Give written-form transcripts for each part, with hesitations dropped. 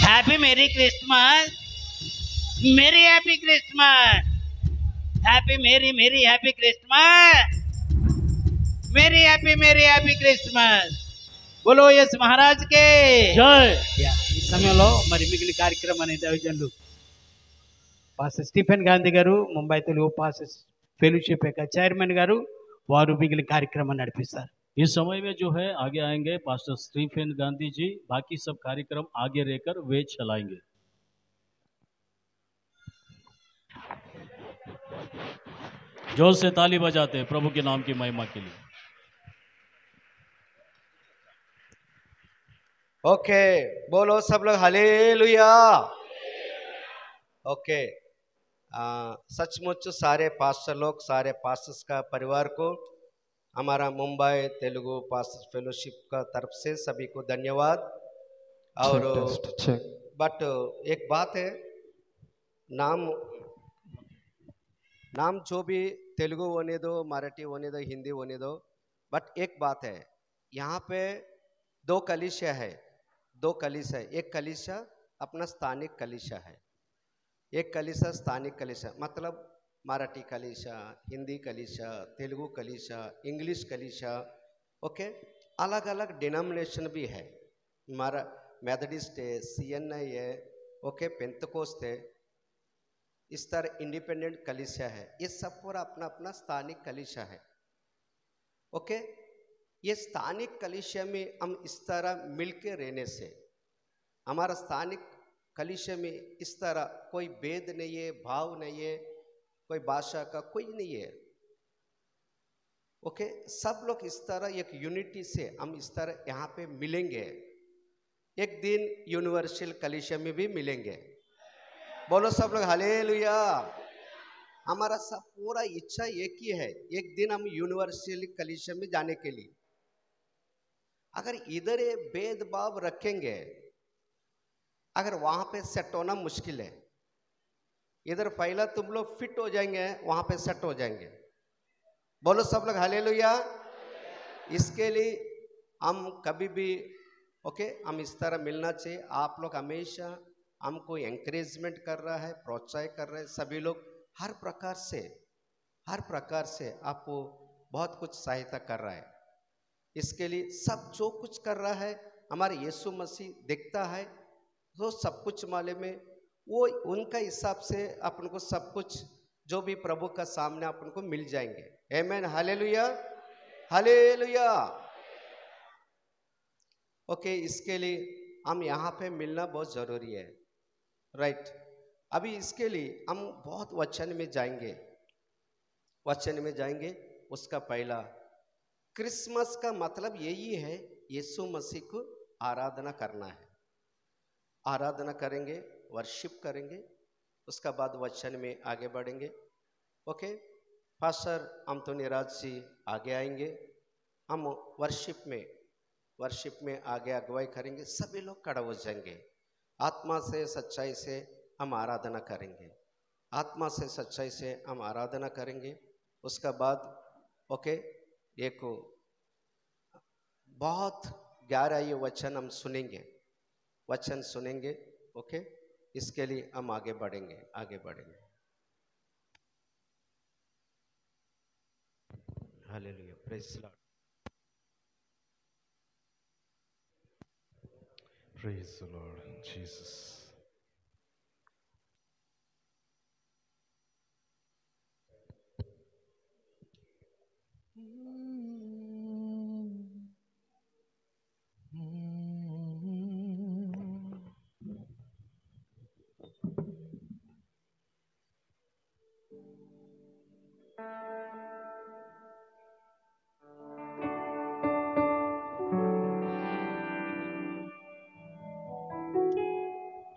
Happy merry Christmas, merry happy Christmas, happy merry merry happy Christmas, merry happy Christmas. బోలో యస్ మహారాజ్ కే జై. ఈ సమయంలో మరి మిగిలిన కార్యక్రమాన్ని దైవజనులు పాస్టర్ స్టీఫెన్ గాంధీ గారు, ముంబై తెలుగు పాస్టర్స్ ఫెలోషిప్ యొక్క చైర్మన్ గారు, వారు మిగిలిన కార్యక్రమాన్ని నడిపిస్తారు. इस समय में जो है आगे आएंगे पास्टर स्टीफन गांधी जी, बाकी सब कार्यक्रम आगे रहकर वे चलाएंगे. जोर से ताली बजाते हैं प्रभु के नाम की महिमा के लिए. ओके, बोलो सब लोग हालेलुया. ओके, सचमुच सारे पास्टर लोग, सारे पास्टर्स का परिवार को हमारा मुंबई तेलुगु पास्टर फेलोशिप का तरफ से सभी को धन्यवाद. और बट एक बात है, नाम जो भी तेलुगु होने दो, मराठी होने दो, हिंदी होने दो, बट एक बात है, यहाँ पे दो कलीसिया है. एक कलीसिया अपना स्थानिक कलीसिया है, एक कलीसिया स्थानिक कलीसिया, मतलब मराठी कलीसिया, हिंदी कलीसिया, तेलुगु कलीसिया, इंग्लिश कलीसिया. ओके, अलग अलग डिनोमिनेशन भी है. हमारा मेथडिस्ट है, CNI है, ओके, पेंतकोस्त है, इस तरह इंडिपेंडेंट कलीसिया है. ये सब पूरा अपना अपना स्थानिक कलीसिया है. ओके, ये स्थानिक कलीसिया में हम इस तरह मिलके रहने से, हमारा स्थानिक कलीसिया में इस तरह कोई भेद नहीं है, भाव नहीं है, कोई भाषा का कोई नहीं है. ओके, सब लोग इस तरह एक यूनिटी से हम इस तरह यहाँ पे मिलेंगे. एक दिन यूनिवर्सल कलीसिया में भी मिलेंगे. बोलो सब लोग हालेलुया. हमारा सब पूरा इच्छा एक ही है, एक दिन हम यूनिवर्सल कलीसिया में जाने के लिए. अगर इधर ये भेदभाव रखेंगे, अगर वहां पे सेट होना मुश्किल है. इधर पहला तुम लोग फिट हो जाएंगे, वहां पे सेट हो जाएंगे. बोलो सब लोग हालेलुया. इसके लिए हम कभी भी ओके, हम इस तरह मिलना चाहिए. आप लोग हमेशा हमको एंकरेजमेंट कर रहा है, प्रोत्साहित कर रहे हैं. सभी लोग हर प्रकार से आपको बहुत कुछ सहायता कर रहा है. इसके लिए सब जो कुछ कर रहा है हमारे यीशु मसीह देखता है, तो सब कुछ मालूम में वो उनका हिसाब से अपन को सब कुछ जो भी प्रभु का सामने अपन को मिल जाएंगे. आमीन, हालेलुया, हालेलुया. ओके, इसके लिए हम यहाँ पे मिलना बहुत ज़रूरी है, राइट. अभी इसके लिए हम बहुत वचन में जाएंगे. उसका पहला क्रिसमस का मतलब यही है, यीशु मसीह को आराधना करना है. आराधना करेंगे, वर्शिप करेंगे, उसका बाद वचन में आगे बढ़ेंगे. ओके, पास्टर अंतोनी राज जी आगे आएंगे. हम वर्शिप में आगे अगुवाई करेंगे. सभी लोग खड़ा हो जाएंगे. आत्मा से सच्चाई से हम आराधना करेंगे, आत्मा से सच्चाई से हम आराधना करेंगे. उसका बाद ओके, एक बहुत गहरा ये वचन हम सुनेंगे. ओके, इसके लिए हम आगे बढ़ेंगे. Hallelujah, praise the Lord. Praise the Lord Jesus.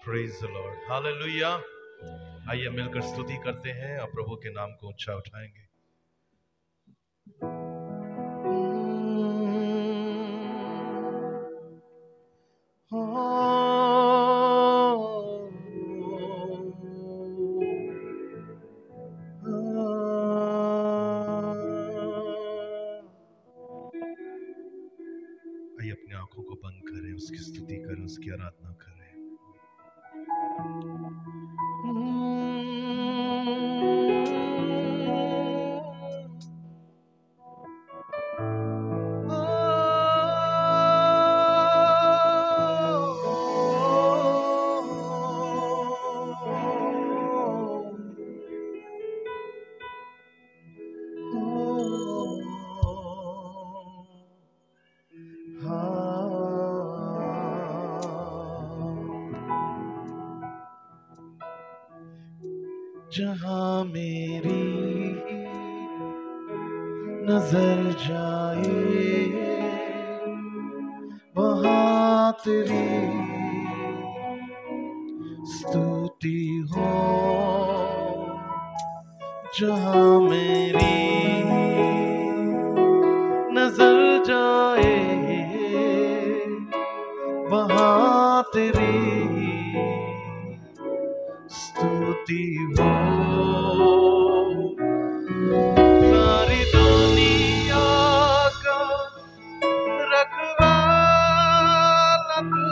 Praise the Lord. Hallelujah. आइए मिलकर स्तुति करते हैं और प्रभु के नाम को ऊंचा उठाएंगे. आइए अपनी आंखों को बंद करें, उसकी स्तुति करें, उसकी आराधना करें. जहां मेरी नजर जाए वहां तेरी स्तुति हो। जहां मेरी नजर जाए वहां तेरी स्तुति हो। सारी दुनिया का रखवाला तू,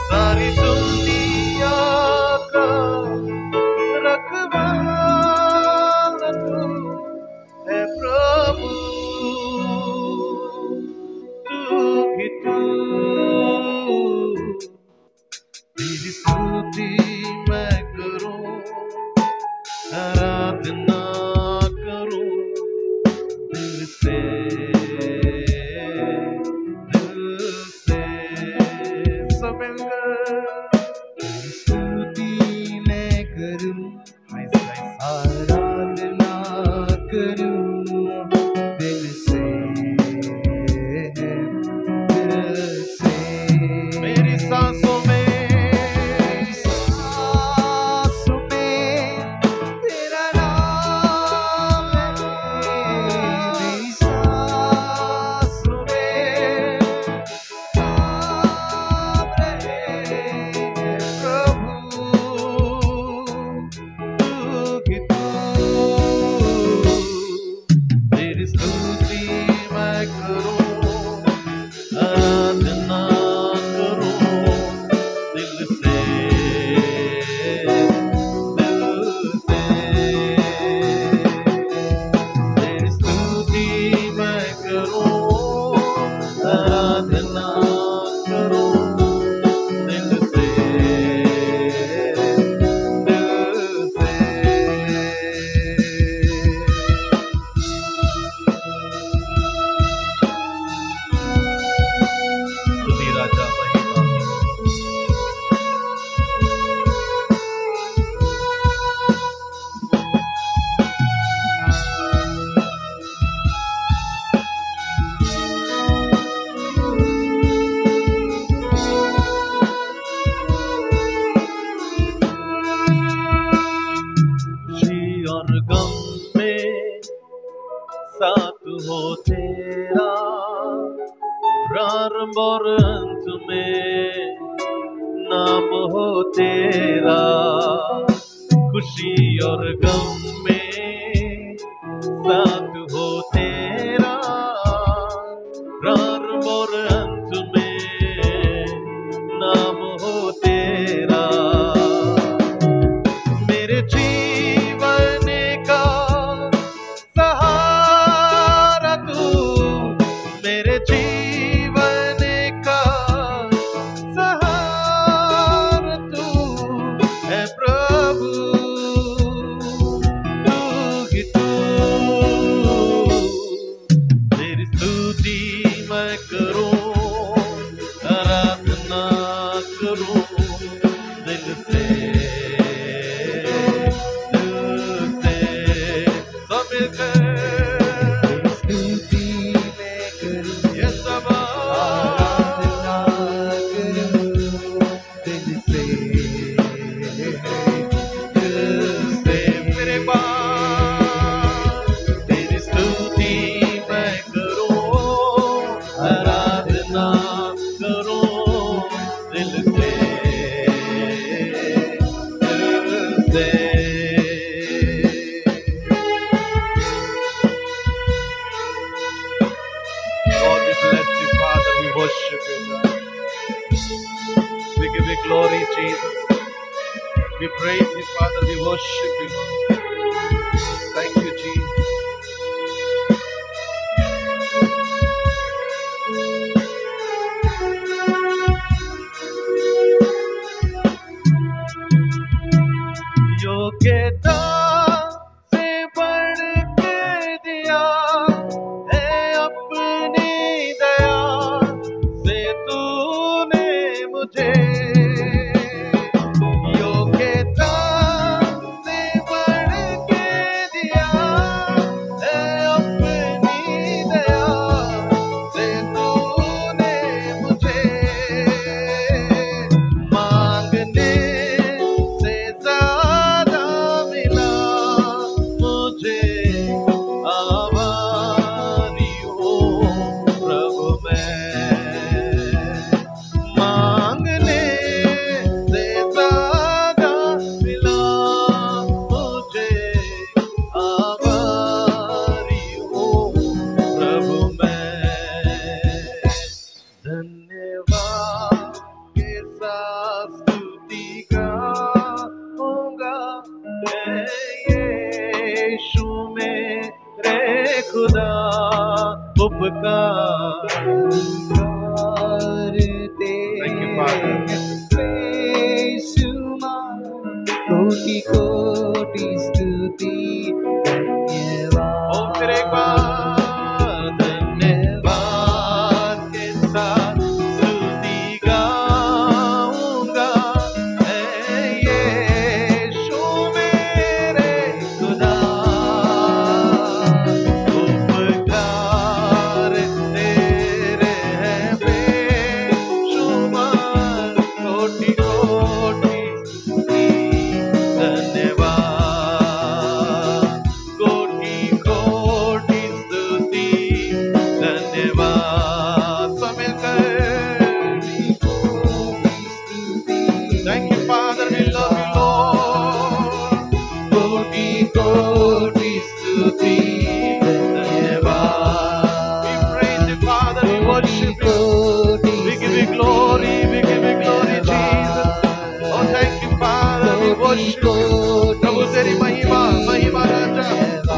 सारी दुनिया का रखवाला तू है प्रभु। तू ही तू, तेरी स्तुति मैं करूं, आराधना करूं दिल से, दिल से। सब मिलकर तेरी स्तुति मैं करूं, आराधना करूं दिल से, दिल से। मेरी सांसों में तेरा नाम है, मेरी सांसों में नाम रहे प्रभु। तू ही तू, तेरी स्तुति मैं करूं, आराधना करूं दिल से, दिल से। तेरी स्तुति मैं करूं, आराधना करूं दिल से, दिल से। स्तुति राजा महिमा। खुशी और गम में साथ हो तेरा, प्रारंभ और अंत में नाम हो तेरा। खुशी और गम में साथ हो तेरा, प्रारंभ और अंत में नाम हो तेरा। मेरे जीवन का सहारा तू, मेरे जीवन का सहारा तू है प्रभु। तू ही तू, तेरी स्तुति मैं करूं, आराधना करूं दिल से, दिल से। सब मिलकर स्तुति मैं करूं, ये सब आराधना करूं दिल से, दिल से। मेरे पास तेरी स्तुति मैं करूं, आराधना करूं दिल से, दिल से। Lord, we bless you, Father. We worship you, God. We give you glory, Jesus. We praise you, Father. We worship you, Lord. Thank you, Jesus. योग्यता से बढ़ के दिया है अपनी दया से तूने मुझे। योग्यता से खुदा स्तुति गाऊंगा मैं यीशु मेरे खुदा उपकार करते Thank you, Father. कोटि कोटि स्तुति धन्यवाद ओ फिर एक बार धन्यवाद के साथ स्तुति गाऊंगा मैं यीशु मेरे खुदा उपकार तेरे हैं बेशुमार कोटि कोटि धन्यवाद कोटि कोटि स्तुति धन्यवाद सब मिलकर Thank you, Father, we love you, Lord. कोटि कोटि स्तुति धन्यवाद We praise you, Father, we worship you. We give you glory, Jesus. Oh, thank you, Father, we worship you. प्रभु तेरी महिमा महिमा राजा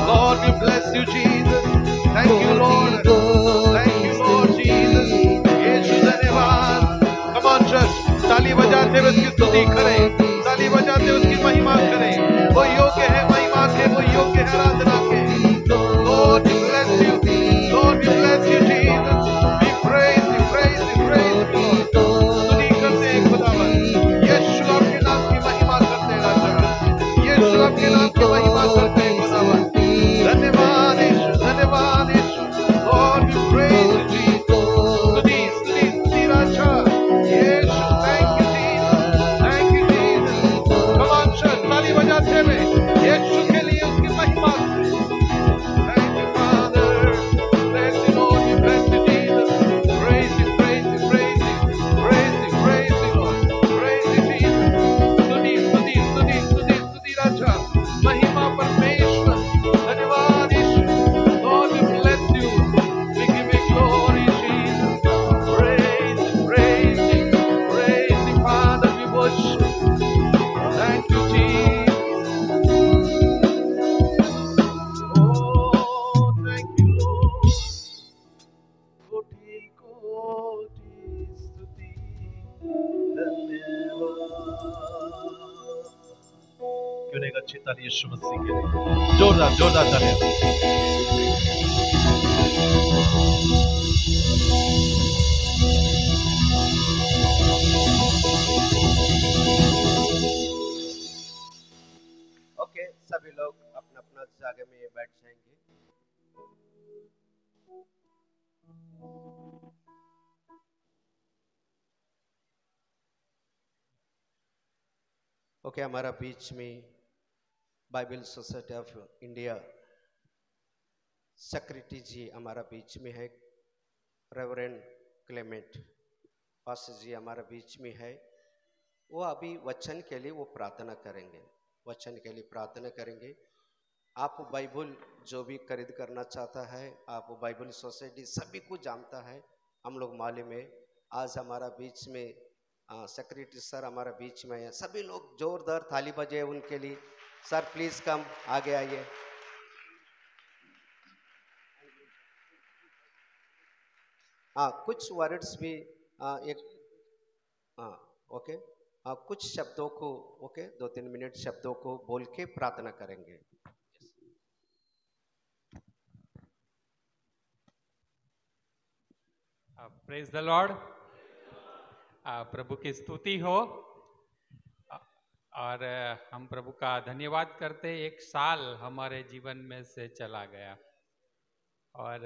Lord, we bless you, Jesus. Thank you, Lord. Thank you, Lord Jesus. यीशु धन्यवाद. Come on, church. ताली बजाते हुए उसकी स्तुति करें, ताली बजाते हुए उसकी महिमा करें. वो योग्य है महिमा के, वो योग्य है आराधना के. Lord, we bless you. Lord, we bless you, Jesus. We praise you, praise you, praise you, Lord. स्तुति करते हैं खुदावन. यीशु आपके नाम की महिमा करते हैं राजा. यीशु आपके नाम की महिमा करते हैं खुदावन. धन्यवाद यीशु, धन्यवाद यीशु. Lord, we praise you, Jesus. स्तुति स्तुति स्तुति राजा. यीशु, thank you, Jesus. Thank you, Jesus. Come on, church, ताली बजाते हुए यीशु के लिए उसकी महिमा करें. Thank you, Father. Bless you, Lord. We bless you, Jesus. Praise you, praise you, praise you, praise you, praise you, Lord. Praise you, Jesus. स्तुति स्तुति स्तुति स्तुति स्तुति राजा. महिमा परमेश्वर. धन्यवाद यीशु. Lord, we bless you. We give you glory, Jesus. Praise you, praise you, praise you, Father. We worship. Thank you, Jesus. Oh, thank you, Lord. कोटि कोटि स्तुति धन्यवाद. क्यों नहीं अच्छी ताली यीशु मसीह के लिए. जोरदार जोरदार ताली. ओके, सभी लोग अपना अपना जगह में बैठ जाएंगे. ओके, हमारा बीच में Bible Society of India secretary ji हमारा बीच में है. रेवरेंड क्लेमेंट पास्टर जी हमारा बीच में है. वो अभी वचन के लिए वो प्रार्थना करेंगे, वचन के लिए प्रार्थना करेंगे. आप बाइबल जो भी खरीद करना चाहता है, आप बाइबल सोसाइटी सभी को जानता है, हम लोग मालूम है. आज हमारा बीच में सेक्रेटरी सर हमारा बीच में है. सभी लोग जोरदार थाली बजे उनके लिए. सर प्लीज कम, आगे आइए. हाँ, कुछ वर्ड्स भी एक ओके, कुछ शब्दों को ओके 2-3 मिनट शब्दों को बोल के प्रार्थना करेंगे. Praise the Lord. प्रभु की स्तुति हो. और हम प्रभु का धन्यवाद करते. एक साल हमारे जीवन में से चला गया और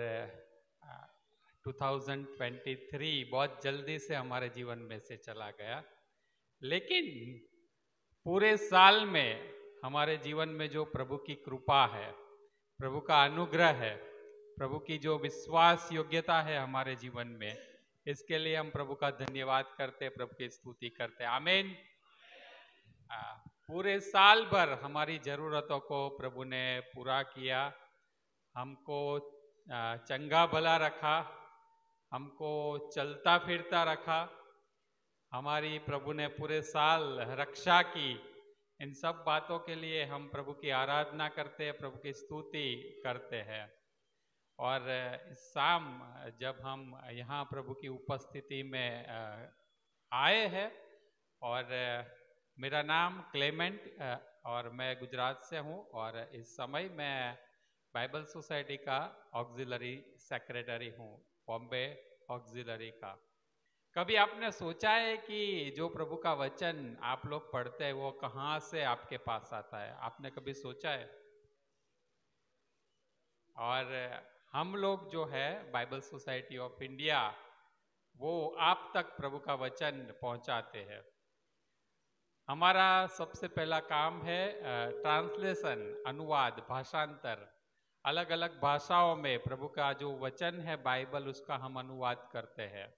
2023 बहुत जल्दी से हमारे जीवन में से चला गया. लेकिन पूरे साल में हमारे जीवन में जो प्रभु की कृपा है, प्रभु का अनुग्रह है, प्रभु की जो विश्वास योग्यता है हमारे जीवन में, इसके लिए हम प्रभु का धन्यवाद करते, प्रभु की स्तुति करते. आमीन. पूरे साल भर हमारी ज़रूरतों को प्रभु ने पूरा किया, हमको चंगा भला रखा, हमको चलता फिरता रखा, हमारी प्रभु ने पूरे साल रक्षा की, इन सब बातों के लिए हम प्रभु की आराधना करते हैं, प्रभु की स्तुति करते हैं। और इस शाम जब हम यहाँ प्रभु की उपस्थिति में आए हैं, और मेरा नाम क्लेमेंट और मैं गुजरात से हूँ, और इस समय मैं बाइबल सोसाइटी का ऑक्सिलरी सेक्रेटरी हूँ, बॉम्बे ऑक्सिलरी का। कभी आपने सोचा है कि जो प्रभु का वचन आप लोग पढ़ते हैं वो कहाँ से आपके पास आता है? आपने कभी सोचा है? और हम लोग जो है बाइबल सोसाइटी ऑफ इंडिया, वो आप तक प्रभु का वचन पहुंचाते हैं। हमारा सबसे पहला काम है ट्रांसलेशन, अनुवाद, भाषांतर। अलग अलग भाषाओं में प्रभु का जो वचन है बाइबल, उसका हम अनुवाद करते हैं।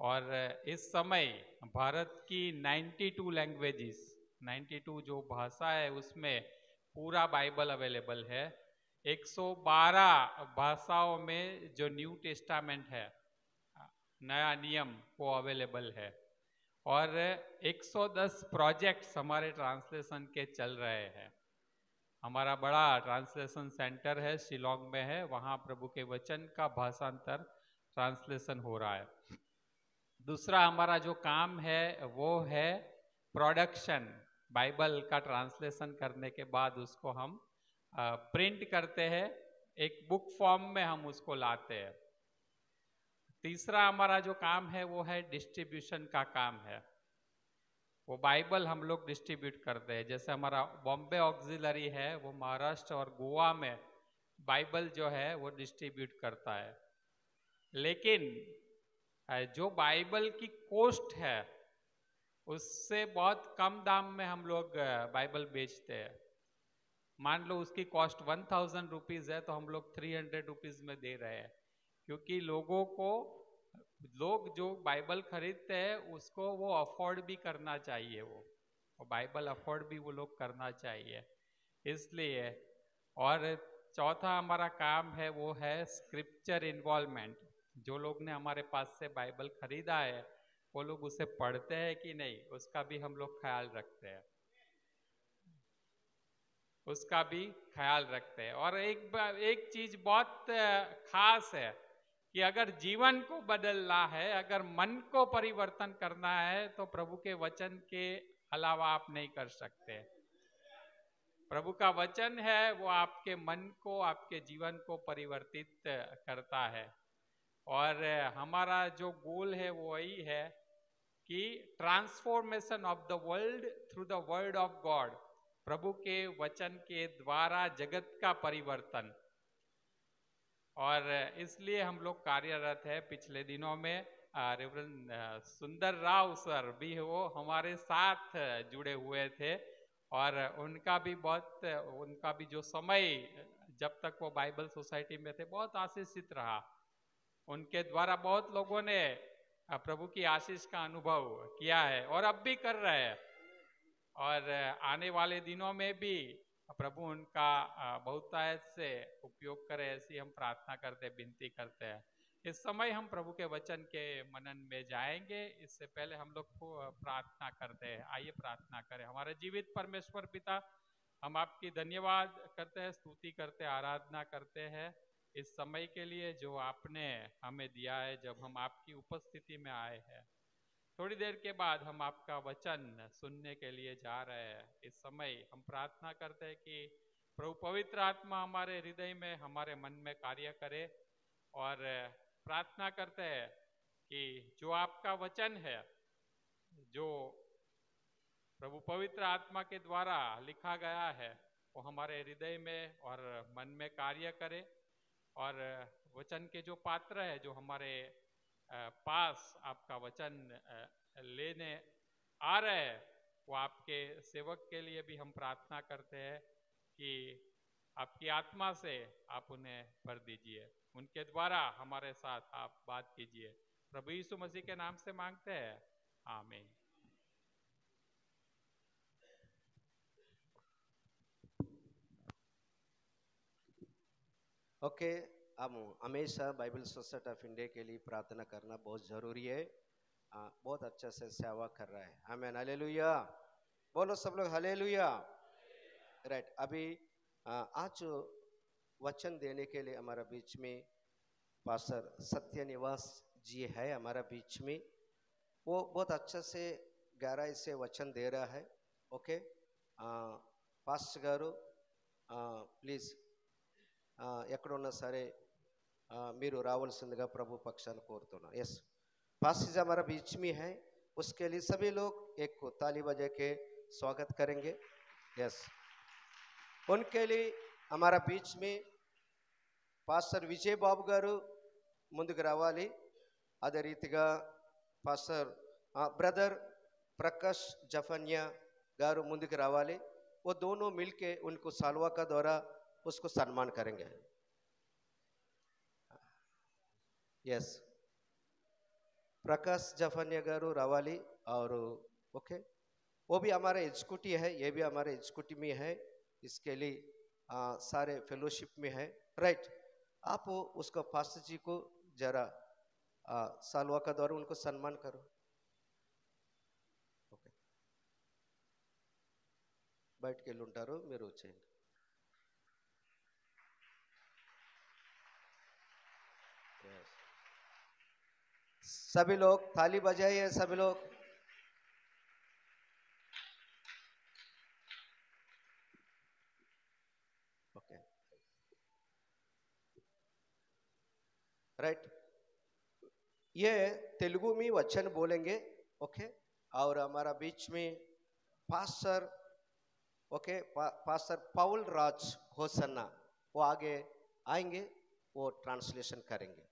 और इस समय भारत की 92 लैंग्वेजेस, 92 जो भाषा है उसमें पूरा बाइबल अवेलेबल है। 112 भाषाओं में जो न्यू टेस्टामेंट है, नया नियम, वो अवेलेबल है। और 110 प्रोजेक्ट्स हमारे ट्रांसलेशन के चल रहे हैं। हमारा बड़ा ट्रांसलेशन सेंटर है, शिलोंग में है, वहाँ प्रभु के वचन का भाषांतर, ट्रांसलेशन हो रहा है। दूसरा हमारा जो काम है वो है प्रोडक्शन। बाइबल का ट्रांसलेशन करने के बाद उसको हम प्रिंट करते हैं, एक बुक फॉर्म में हम उसको लाते हैं। तीसरा हमारा जो काम है वो है डिस्ट्रीब्यूशन का काम है। वो बाइबल हम लोग डिस्ट्रीब्यूट करते हैं। जैसे हमारा बॉम्बे ऑक्सिलरी है, वो महाराष्ट्र और गोवा में बाइबल जो है वो डिस्ट्रीब्यूट करता है। लेकिन जो बाइबल की कॉस्ट है उससे बहुत कम दाम में हम लोग बाइबल बेचते हैं। मान लो उसकी कॉस्ट 1000 रुपीज़ है तो हम लोग 300 रुपीज़ में दे रहे हैं, क्योंकि लोग जो बाइबल खरीदते हैं उसको वो अफोर्ड भी करना चाहिए, वो बाइबल अफोर्ड भी वो लोग करना चाहिए, इसलिए। और चौथा हमारा काम है वो है स्क्रिप्चर इन्वॉल्वमेंट। जो लोग ने हमारे पास से बाइबल खरीदा है वो लोग उसे पढ़ते हैं कि नहीं, उसका भी हम लोग ख्याल रखते हैं, उसका भी ख्याल रखते हैं। और एक चीज बहुत खास है कि अगर जीवन को बदलना है, अगर मन को परिवर्तन करना है, तो प्रभु के वचन के अलावा आप नहीं कर सकते। प्रभु का वचन है वो आपके मन को, आपके जीवन को परिवर्तित करता है। और हमारा जो गोल है वो वही है कि transformation of the world through the word of God, प्रभु के वचन के द्वारा जगत का परिवर्तन। और इसलिए हम लोग कार्यरत है। पिछले दिनों में रेवरेंड सुंदर राव सर भी वो हमारे साथ जुड़े हुए थे, और उनका भी जो समय जब तक वो बाइबल सोसाइटी में थे बहुत आशीषित रहा। उनके द्वारा बहुत लोगों ने प्रभु की आशीष का अनुभव किया है और अब भी कर रहे हैं, और आने वाले दिनों में भी प्रभु उनका बहुतायत से उपयोग करे, ऐसी हम प्रार्थना करते, विनती करते हैं। इस समय हम प्रभु के वचन के मनन में जाएंगे। इससे पहले हम लोग प्रार्थना करते हैं। आइए प्रार्थना करें। हमारे जीवित परमेश्वर पिता, हम आपकी धन्यवाद करते हैं, स्तुति करते हैं, आराधना करते हैं इस समय के लिए जो आपने हमें दिया है, जब हम आपकी उपस्थिति में आए हैं। थोड़ी देर के बाद हम आपका वचन सुनने के लिए जा रहे हैं। इस समय हम प्रार्थना करते हैं कि प्रभु पवित्र आत्मा हमारे हृदय में, हमारे मन में कार्य करे, और प्रार्थना करते हैं कि जो आपका वचन है, जो प्रभु पवित्र आत्मा के द्वारा लिखा गया है, वो हमारे हृदय में और मन में कार्य करे, और वचन के जो पात्र है, जो हमारे पास आपका वचन लेने आ रहे हैं, वो आपके सेवक के लिए भी हम प्रार्थना करते हैं कि आपकी आत्मा से आप उन्हें भर दीजिए, उनके द्वारा हमारे साथ आप बात कीजिए। प्रभु यीशु मसीह के नाम से मांगते हैं, आमीन। ओके, हम हमेशा बाइबल सोसाइटी ऑफ इंडिया के लिए प्रार्थना करना बहुत ज़रूरी है। बहुत अच्छे से सेवा कर रहा है। आमीन, हालेलुया। बोलो सब लोग हालेलुया। राइट, अभी आज वचन देने के लिए हमारा बीच में पास्टर सत्यनिवास जी है हमारा बीच में। वो बहुत अच्छे से गहराई से वचन दे रहा है। ओके, पास्टर गारू ప్లీజ్ ఎక్కడున్నా సరే మీరు రావాల్సిందిగా ప్రభు పక్షాన్ని కోరుతున్నాను। यस, पास्टर जी हमारा बीच में है, उसके लिए सभी लोग एक को ताली बजा के स्वागत करेंगे। यस, उनके लिए हमारा बीच में పాస్టర్ విజయ్ బాబు గారు ముందుకు రావాలి। అదే రీతిగా పాస్టర్ బ్రదర్ प्रकाश जफन्या गारू ముందుకు రావాలి। वो दोनों मिलके उनको सालवा का द्वारा उसको सम्मान करेंगे। यस, प्रकाश जफन्या गारू रावाली और ओके, वो भी हमारे एग्जीक्यूटिव है, ये भी हमारे एग्जीक्यूटिव में है, इसके लिए सारे फेलोशिप में है। राइट, आप उसको पास्टर जी को जरा सालवा का द्वारा उनको सम्मान करो। ओके, बैठ के लुंटारो मेरे వచ్చేయండి। सभी लोग ताली बजाइए, सभी लोग। ओके, राइट, ये तेलुगु में वचन बोलेंगे। ओके, और हमारा बीच में पास्टर ओके पास्टर पाउल राज होसन्ना वो आगे आएंगे, वो ट्रांसलेशन करेंगे।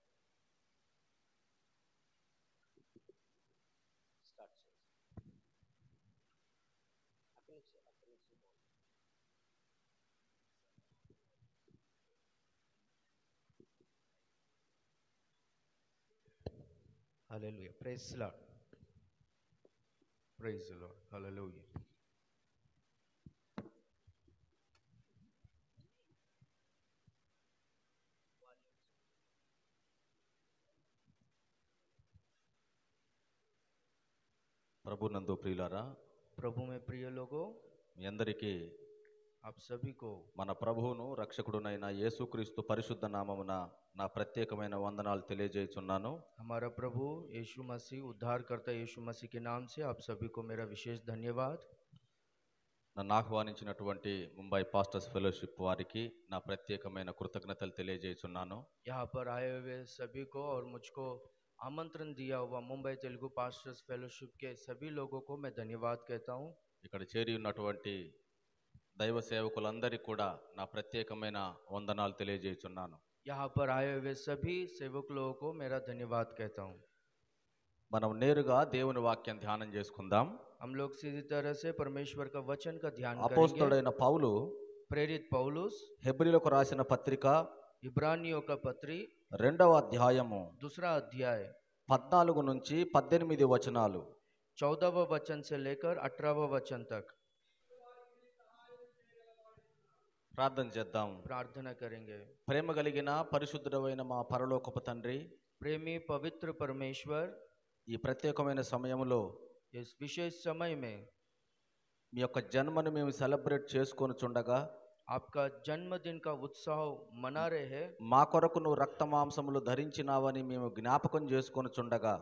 Hallelujah, praise the Lord, Praise the Lord. Hallelujah. ప్రభునందు ప్రియులారా, प्रभु में प्रिय लोगों, మీ అందరికీ आप सभी को మన ప్రభువును రక్షకుడునైన యేసుక్రీస్తు పరిశుద్ధ నామమున నా ప్రత్యేకమైన వందనాలు తెలియజేయుచున్నాను। हमारा प्रभु यीशु मसीह उद्धारकर्ता यीशु मसीह के नाम से आप सभी को मेरा विशेष धन्यवाद। నన్ను ఆహ్వానించినటువంటి ముంబై పాస్టర్స్ ఫెలోషిప్ వారికి నా ప్రత్యేకమైన కృతజ్ఞతలు తెలియజేయుచున్నాను। यहाँ पर आए हुए सभी को और मुझको आमंत्रण दिया हुआ मुंबई तेलुगु पास्टर्स फेलोशिप के सभी लोगों को मैं धन्यवाद कहता हूँ। ఇక్కడ చేరి ఉన్నటువంటి దైవ సేవకులందరికీ కూడా నా ప్రత్యేకమైన వందనాలు తెలియజేయుచున్నాను। यहाँ पर आए हुए सभी सेवक लोगों को मेरा धन्यवाद कहता हूँ। మనం నేరుగా దేవుని వాక్యం ధ్యానం చేసుకుందాం। हम लोग सीधी तरह से परमेश्वर का वचन का ध्यान करेंगे। అపోస్తలుడైన పౌలు प्रेरित पौलुस హెబ్రీయులకు రాసిన పత్రిక इब्रानियों का पत्री 2వ అధ్యాయము दूसरा अध्याय 14 నుంచి 18 వచనాలు 14वां वचन से लेकर 18वां वचन तक ప్రార్థన చేద్దాం। प्रार्थना करेंगे। ప్రేమ కలిగిన పరిశుద్ధుడైన మా పరలోకపు తండ్రి, प्रेमी पवित्र परमेश्वर, ఈ ప్రత్యేకమైన సమయంలో इस विशेष समय में మీ యొక్క జన్మను మేము సెలబ్రేట్ చేసుకొనుచుండగా आपका जन्मदिन का उत्सव मना रहे हैं। మా కొరకు నువ్వు రక్త మాంసములు ధరించినావని మేము జ్ఞాపకం చేసుకొనుచుండగా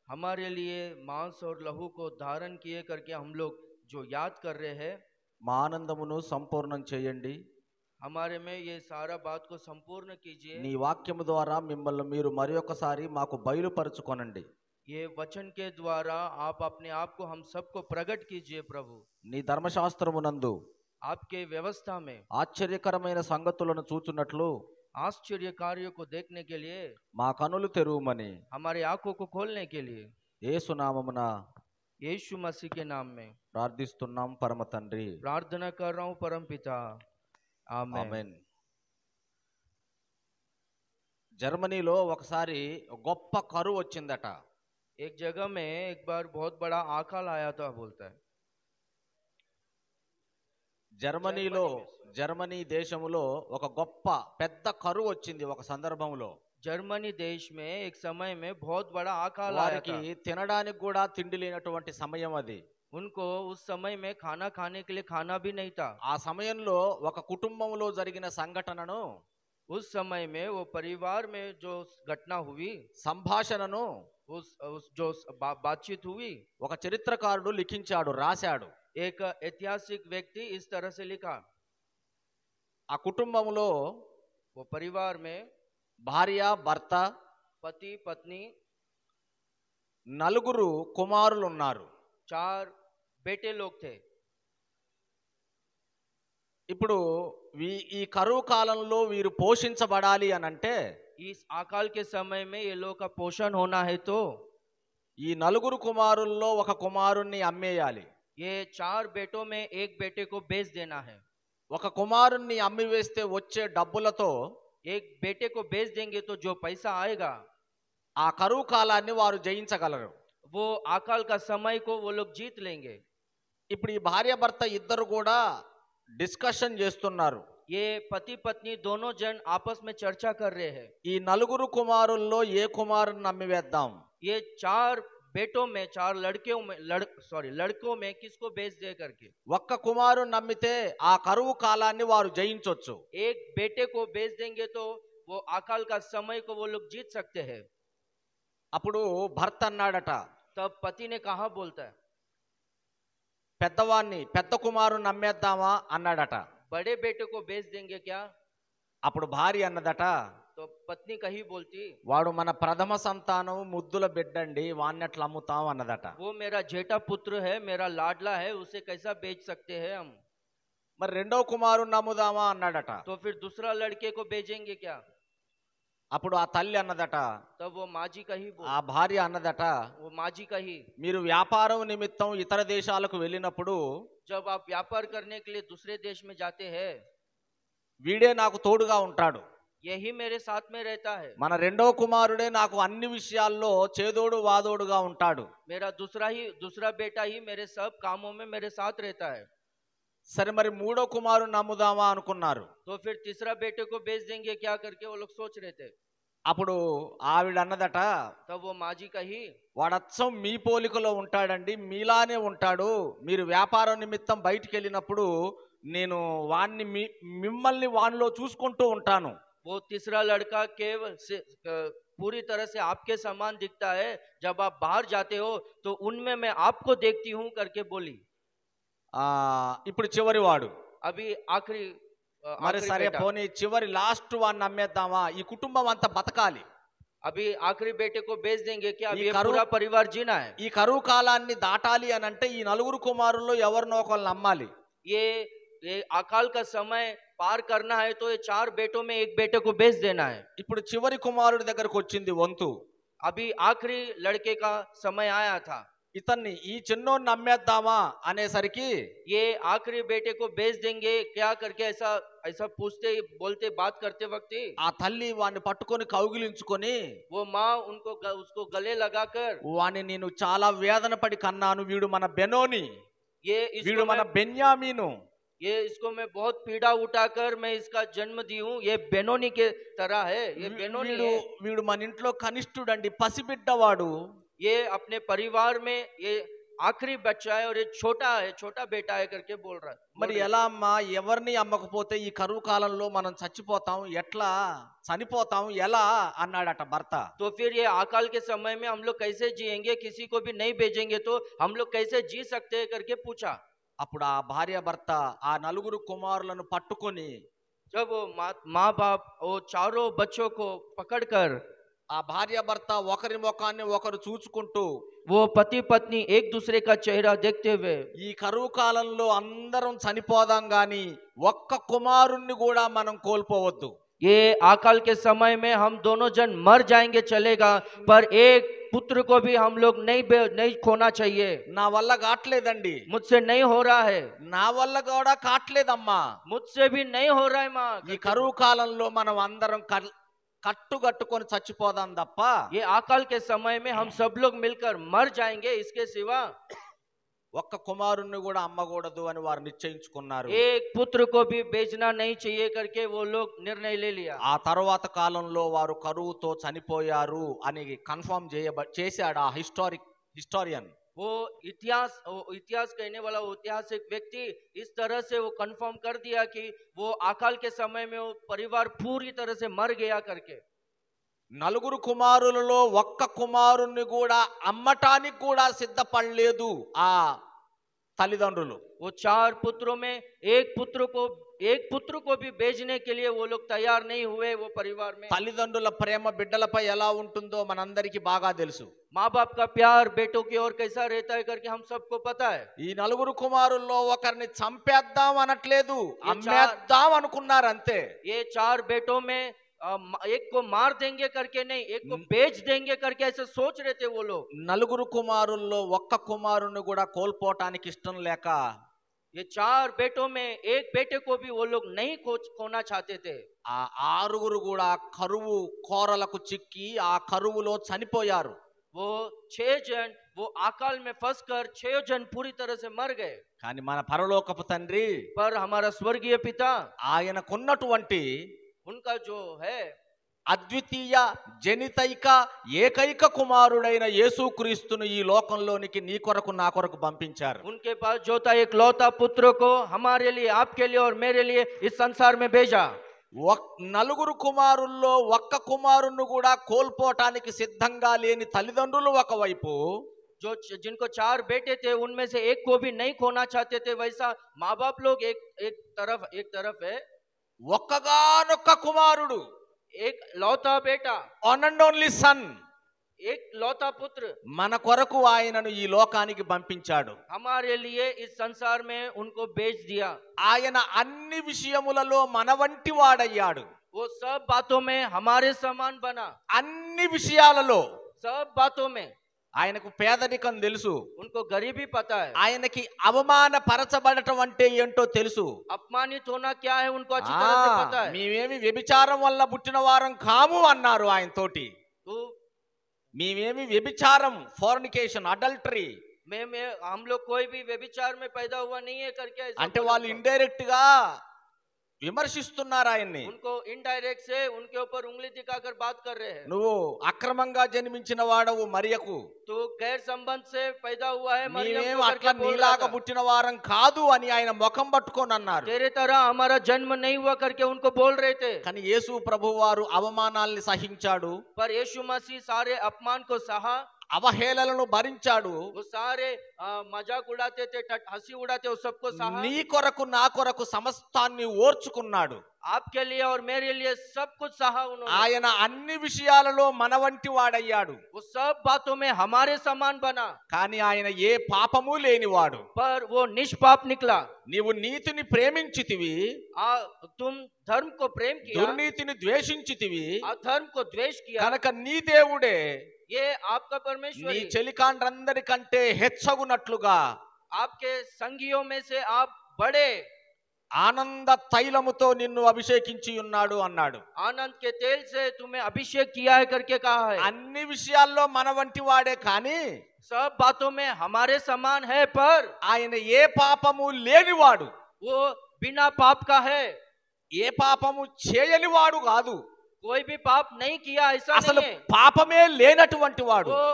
हमारे लिए मांस और लहू को धारण किए करके हम लोग जो याद कर रहे हैं, మా ఆనందమును సంపూర్ణం చేయండి। हमारे में ये सारा बात को संपूर्ण कीजिए। నీ వాక్యము ద్వారా మిమ్మల్ని మీరు మరి ఒకసారి మాకు బయలుపరచుకొనండి। ये वचन के द्वारा आप अपने आप को हम सबको प्रकट कीजिए प्रभु। నీ ధర్మశాస్త్రమునందు आपके व्यवस्था में ఆశ్చర్యకరమైన సంగతులను చూచున్నట్లు आश्चर्य कार्यों को देखने के लिए మా కనులు తెరువుమని हमारे आंखों को खोलने के लिए యేసు నామమున यीशु मसीह के नाम में ప్రార్థిస్తున్నాం పరమ తండ్రి, प्रार्थना कर रहा हूँ परम पिता, आमीन। ఆమేన్। జర్మనీలో ఒకసారి గొప్ప కరువు వచ్చిందట। एक जगह में एक बार बहुत बड़ा अकाल आया था बोलता है। జర్మనీ దేశములో ఒక గొప్ప పెద్ద కరువు వచ్చింది ఒక సందర్భంలో। जर्मनी देश में एक समय में बहुत बड़ा अकाल आया వారికి था। తినడానికి కూడా తిండి లేనటువంటి సమయం అది. उनको उस समय में खाना खाने के लिए खाना भी नहीं था। ఆ సమయంలో ఒక కుటుంబంలో జరిగిన సంఘటనను, उस समय में वो परिवार में जो घटना हुई, సంభాషణను उस जो बातचीत हुई, ఒక చరిత్రకారుడు లిఖించాడు, రాశాడు. एक ऐतिहासिक व्यक्ति इस तरह से लिखा। ఆ కుటుంబంలో वो परिवार में భార్య, భర్త, पति पत्नी, నలుగురు కుమారులు ఉన్నారు. 4 बेटे लोग थे। ఇప్పుడు ఈ కరువు కాలంలో వీరు పోషించబడాలి అని అంటే, इस अकाल के समय में ये लोग का पोषण होना है तो ఈ నలుగురు కుమారుల్లో ఒక కుమారుణ్ణి అమ్మేయాలి. ये 4 बेटों में एक बेटे को बेच देना है। ఒక కుమారుణ్ణి అమ్మి వేస్తే వచ్చే డబ్బులతో एक बेटे को बेच देंगे तो जो पैसा आएगा, ఆ కరువు కాలాన్ని వారు జయించగలరు. वो अकाल का समय को वो लोग जीत लेंगे। ఇప్పుడు ఈ భార్య భర్త ఇద్దరు కూడా డిస్కషన్ చేస్తున్నారు. ये पति पत्नी दोनों जन आपस में चर्चा कर रहे हैं। ఈ నలుగురు కుమారుల్లో ఏ కుమారుని అమ్మి వేద్దాం? ये 4 बेटों में 4 लड़कों में किसको बेच दे करके। ఒక్క కుమారుని నమ్మితే ఆ కరువు కాలాన్ని వారు జయించొచ్చు. एक बेटे को बेच देंगे तो वो अकाल का समय को वो लोग जीत सकते हैं। అప్పుడు భర్త అన్నాడట, तब पति ने कहा बोलता है, పెద్ద కుమారుని నమ్మేద్దామా అన్నాడట. बड़े बेटे को बेच देंगे क्या? అప్పుడు భార్య అన్నదట, तो पत्नी कही बोलती, వాడు మన ప్రథమ సంతానం ముద్దుల బిడ్డండి, వాణ్ణి అట్లా అమ్ముతాం అన్నదట. वो मेरा जेठा पुत्र है, मेरा लाडला है, उसे कैसा बेच सकते हैं हम? మరి రెండో కుమారుని నమ్ముదామా అన్నాడట. तो फिर दूसरा लड़के को बेचेंगे क्या? అప్పుడు ఆ తల్లి అన్నదట, तब वो माँ जी कही ఆ భార్య అన్నదట, वो माँ जी कही, మీరు వ్యాపారం నిమిత్తం ఇతర దేశాలకు వెళ్ళినప్పుడు जब आप व्यापार करने के लिए दूसरे देश में जाते हैं, వీడే నాకు తోడుగా ఉంటాడు. यही मेरे साथ में रहता है। మన రెండో కుమారుడే నాకు అన్ని విషయాల్లో చేదోడు వాదోడుగా ఉంటాడు. मेरा दूसरा बेटा ही मेरे सब कामों में मेरे साथ रहता है। సరే, మరి మూడో కుమారుని నమ్ముదామా అనుకున్నారు. तो फिर तीसरा बेटे को बेच देंगे क्या करके वो लोग सोच रहे थे। అప్పుడు ఆవిడ అన్నదట, तब वो माँ जी कही, వాడచ్చం మీ పోలికలో ఉంటాడండి, మీలానే ఉంటాడు. మీరు వ్యాపారం నిమిత్తం బయటికి వెళ్ళినప్పుడు నేను వాణ్ణి మిమ్మల్ని వానిలో చూసుకుంటూ ఉంటాను. वो तीसरा लड़का केवल पूरी तरह से आपके समान दिखता है, जब आप बाहर जाते हो तो उनमें मैं आपको देखती हूँ करके बोली। ఇప్పుడు చివరి వాడు अभी आखिरी మరి సరే बेटा। పోనీ చివరి లాస్ట్ వాడిని నమ్మేద్దామా, ఈ కుటుంబం అంతా బతకాలి. अभी आखिरी बेटे को बेच देंगे क्या? ये ये करो- पूरा परिवार जीना है। ఈ కరువు కాలాన్ని దాటాలి అని అంటే ఈ నలుగురు కుమారుల్లో ఎవరినో ఒకళ్ళు నమ్మాలి. ये अकाल का समय पार करना है तो ये 4 बेटों में एक बेटे को बेच देना है। ఇప్పుడు చివరి కుమారుడి దగ్గరకు వచ్చింది వంతు. अभी आखिरी लड़के का समय आया था। ఇతన్ని ఈ చిన్నోని నమ్మేద్దామా అనేసరికి ये आखिरी बेटे को बेच देंगे क्या करके ऐसा पूछते बोलते बात करते वक्त ही ఆ తల్లి వాడిని పట్టుకొని కౌగిలించుకొని, वो माँ उसको गले लगाकर, వాణ్ణి నేను చాలా వేదన పడి కన్నాను, వీడు మన బెనోని, వీడు మన బెన్యామీను, ये इसको मैं बहुत पीड़ा उठाकर मैं इसका जन्म दी हूँ, ये बेनोनी के तरह है, ये बेनोनी है। వీడు మన ఇంట్లో కనిష్ఠుడండి, పసిబిడ్డవాడు. ये अपने परिवार में ये आखिरी बच्चा है और ये छोटा बेटा है करके बोल रहा है। మరి ఎలా అమ్మా, ఎవరిని అమ్మకపోతే ఈ కరువు కాలంలో మనం చచ్చిపోతాం, ఎట్లా చనిపోతాం ఎలా అన్నాడట భర్త. तो फिर ये अकाल के समय में हम लोग कैसे जिएंगे, किसी को भी नहीं भेजेंगे तो हम लोग कैसे जी सकते हैं करके पूछा। అప్పుడు ఆ భార్య భర్త ఆ నలుగురు కుమారులను పట్టుకొని, जब वो माँ बाप वो 4 बच्चों को पकड़कर, ఆ భార్య భర్త ఒకరి ముఖాన్ని ఒకరు చూచుకుంటూ, वो पति पत्नी एक दूसरे का चेहरा देखते हुए, ఈ కరువు కాలంలో అందరం చనిపోదాం గాని ఒక్క కుమారుణ్ణి కూడా మనం కోల్పోవద్దు. ये अकाल के समय में हम दोनों जन मर जाएंगे चलेगा, पर एक पुत्र को भी हम लोग नहीं खोना चाहिए। నా వల్ల కావట్లేదండి, मुझसे नहीं हो रहा है, నా వల్ల కూడా కావట్లేదమ్మా. मुझसे भी नहीं हो रहा है माँ। ఈ కరువు కాలంలో మనం అందరం కట్టుకొని చచ్చిపోదాం తప్ప ये अकाल के समय में हम सब लोग मिलकर मर जाएंगे, इसके सिवा ఒక్క కుమారుణ్ణి కూడా అమ్మకూడదు అని వారు నిశ్చయించుకున్నారు. एक पुत्र को भी बेचना नहीं चाहिए करके वो लोग निर्णय ले लिया. ఆ తర్వాత కాలంలో వారు కరువుతో చనిపోయారు అని కన్ఫర్మ్ చేశాడు ఆ హిస్టారియన్. वो इतिहास कहने वाला ऐतिहासिक व्यक्ति इस तरह से वो कंफर्म कर दिया कि वो अकाल के समय में वो परिवार पूरी तरह से मर गया करके. నలుగురు కుమారులలో ఒక్క కుమారుణ్ణి కూడా అమ్మటానికి కూడా సిద్ధపడలేదు ఆ తల్లిదండ్రులు. वो 4 पुत्रों में एक पुत्र को भी बेचने के लिए वो लोग तैयार नहीं हुए. वो परिवार में తల్లిదండ్రుల ప్రేమ బిడ్డలపై ఎలా ఉంటుందో మనందరికీ బాగా తెలుసు. माँ बाप का प्यार बेटों की ओर कैसा रहता है करके हम सबको पता है. ఈ నలుగురు కుమారుల్లో ఒకరిని చంపేద్దాం అనట్లేదు, అమ్మేద్దాం అనుకున్నారు అంతే. ये 4 बेटों में एक को मार देंगे करके नहीं, एक को बेच देंगे करके ऐसे सोच रहे थे वो लोग. నలుగురు కుమారుల్లో ఒక్క కుమారుని కూడా కోల్పోవటానికి ఇష్టం లేక ये 4 बेटों में एक बेटे को भी वो लोग नहीं खोना चाहते थे. ఆ ఆరుగురు కూడా కరువు కోరలకు చిక్కి ఆ కరువులో చనిపోయారు. वो 6 जन वो अकाल में फंसकर 6 जन पूरी तरह से मर गए. కానీ మన పరలోకపు తండ్రి पर हमारा स्वर्गीय पिता ఆయనకున్నటువంటి उनका जो है అద్వితీయ జనితైక ఏకైక కుమారుడైన యేసుక్రీస్తును ఈ లోకంలోనికి నీ కొరకు నా కొరకు పంపించారు. उनके पास जो था एक लौता पुत्र को हमारे लिए, आपके लिए और मेरे लिए इस संसार में भेजा. నలుగురు కుమారుల్లో ఒక్క కుమారుణ్ణి కూడా కోల్పోవటానికి సిద్ధంగా లేని తల్లిదండ్రులు ఒకవైపు, जो जिनको 4 बेटे थे उनमें से एक को भी नहीं खोना चाहते थे, वैसा माँ बाप लोग एक तरफ है. ఒక్కగానొక్క కుమారుడు, एक लौता बेटा, వన్ అండ్ ఓన్లీ సన్, एक लौता पुत्र మన కొరకు ఆయనను ఈ లోకానికి పంపించాడు. हमारे लिए इस संसार में उनको बेच दिया. ఆయన అన్ని విషయములలో మన వంటి వాడయ్యాడు. वो सब बातों में हमारे समान बना. అన్ని విషయాలలో सब बातों में ఆయనకు పేదరికం తెలుసు, उनको गरीबी पता है. ఆయనకి అవమానపరచబడటం అంటే ఏంటో తెలుసు. अपमानित होना क्या है उनको अच्छी तरह से पता है. మేమేమి వ్యభిచారం వల్ల పుట్టిన వారం కాము అన్నారు ఆయన తోటి. तो మేమేమి వ్యభిచారం, ఫోర్నికేషన్, అడల్టరీ, हम लोग कोई भी व्यभिचार में पैदा हुआ नहीं है करके ऐसा అంటే వాళ్ళు ఇండైరెక్ట్ గా విమర్శిస్తున్నారు ఆయన్ని. उनको इनडायरेक्ट से उनके ऊपर उंगली दिखाकर बात कर रहे हैं. నువ్వు అక్రమంగా జన్మించిన వాడవు మరియకు, तो गैर संबंध से पैदा हुआ है मरियम మేమేం को అట్లా करके बोल रहा నీలాగా था. పుట్టిన వారం కాదు అని ఆయన ముఖం పట్టుకొని అన్నారు. तेरे तरह हमारा जन्म नहीं हुआ करके उनको बोल रहे थे. కానీ యేసు ప్రభువారు అవమానాల్ని సహించాడు, पर यीशु मसीह सारे अपमान को सहा, అవహేళనను భరించాడు. वो सारे मजाक उड़ाते थे, हंसी उड़ाते, वो सबको सहा. నీ కొరకు నా కొరకు సమస్తాన్ని ఓర్చుకున్నాడు. आपके लिए और मेरे लिए सब कुछ सहा उन्होंने. ఆయన అన్ని విషయాలలో మన వంటి వాడయ్యాడు. वो सब बातों में हमारे समान बना. కానీ ఆయన ఏ పాపము లేనివాడు. पर वो निष्पाप निकला. నీవు నీతిని ప్రేమించితివి, तुम धर्म को प्रेम किया, దుర్నీతిని ద్వేషించితివి, अधर्म को द्वेष किया. కనుక నీ దేవుడే ये आपका परमेश्वर నీ చెలికాండ్రందరికంటే హెచ్చగునట్లుగా आपके संगियों में से आप बड़े ఆనంద తైలముతో నిన్ను అభిషేకించి ఉన్నాడు అన్నాడు. आनंद के तेल से तुम्हें अभिषेक किया है करके कहा है. అన్ని విషయాల్లో మన వంటి వాడే, కానీ सब बातों में हमारे समान है, पर ఆయన ఏ పాపము లేనివాడు, वो बिना पाप का है. ఏ పాపము చేయనివాడు కాదు, कोई भी पाप नहीं किया ऐसा అసలు नहीं है. పాపమే లేనటువంటి వాడు. वो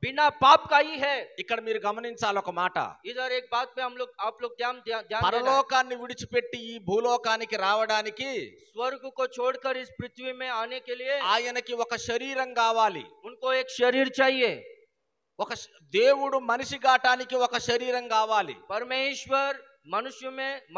बिना पाप का ही है. ఇక్కడ మీరు గమనించాలి ఒక మాట. इधर एक बात पे आप लोग ध्यान देना. పరలోకాన్ని విడిచిపెట్టి ఈ భూలోకానికి రావడానికి स्वर्ग को छोड़कर इस पृथ्वी में आने के लिए ఆయనకి ఒక శరీరం కావాలి. उनको एक शरीर चाहिए. ఒక దేవుడు మనిషి కాటానికి ఒక శరీరం కావాలి. परमेश्वर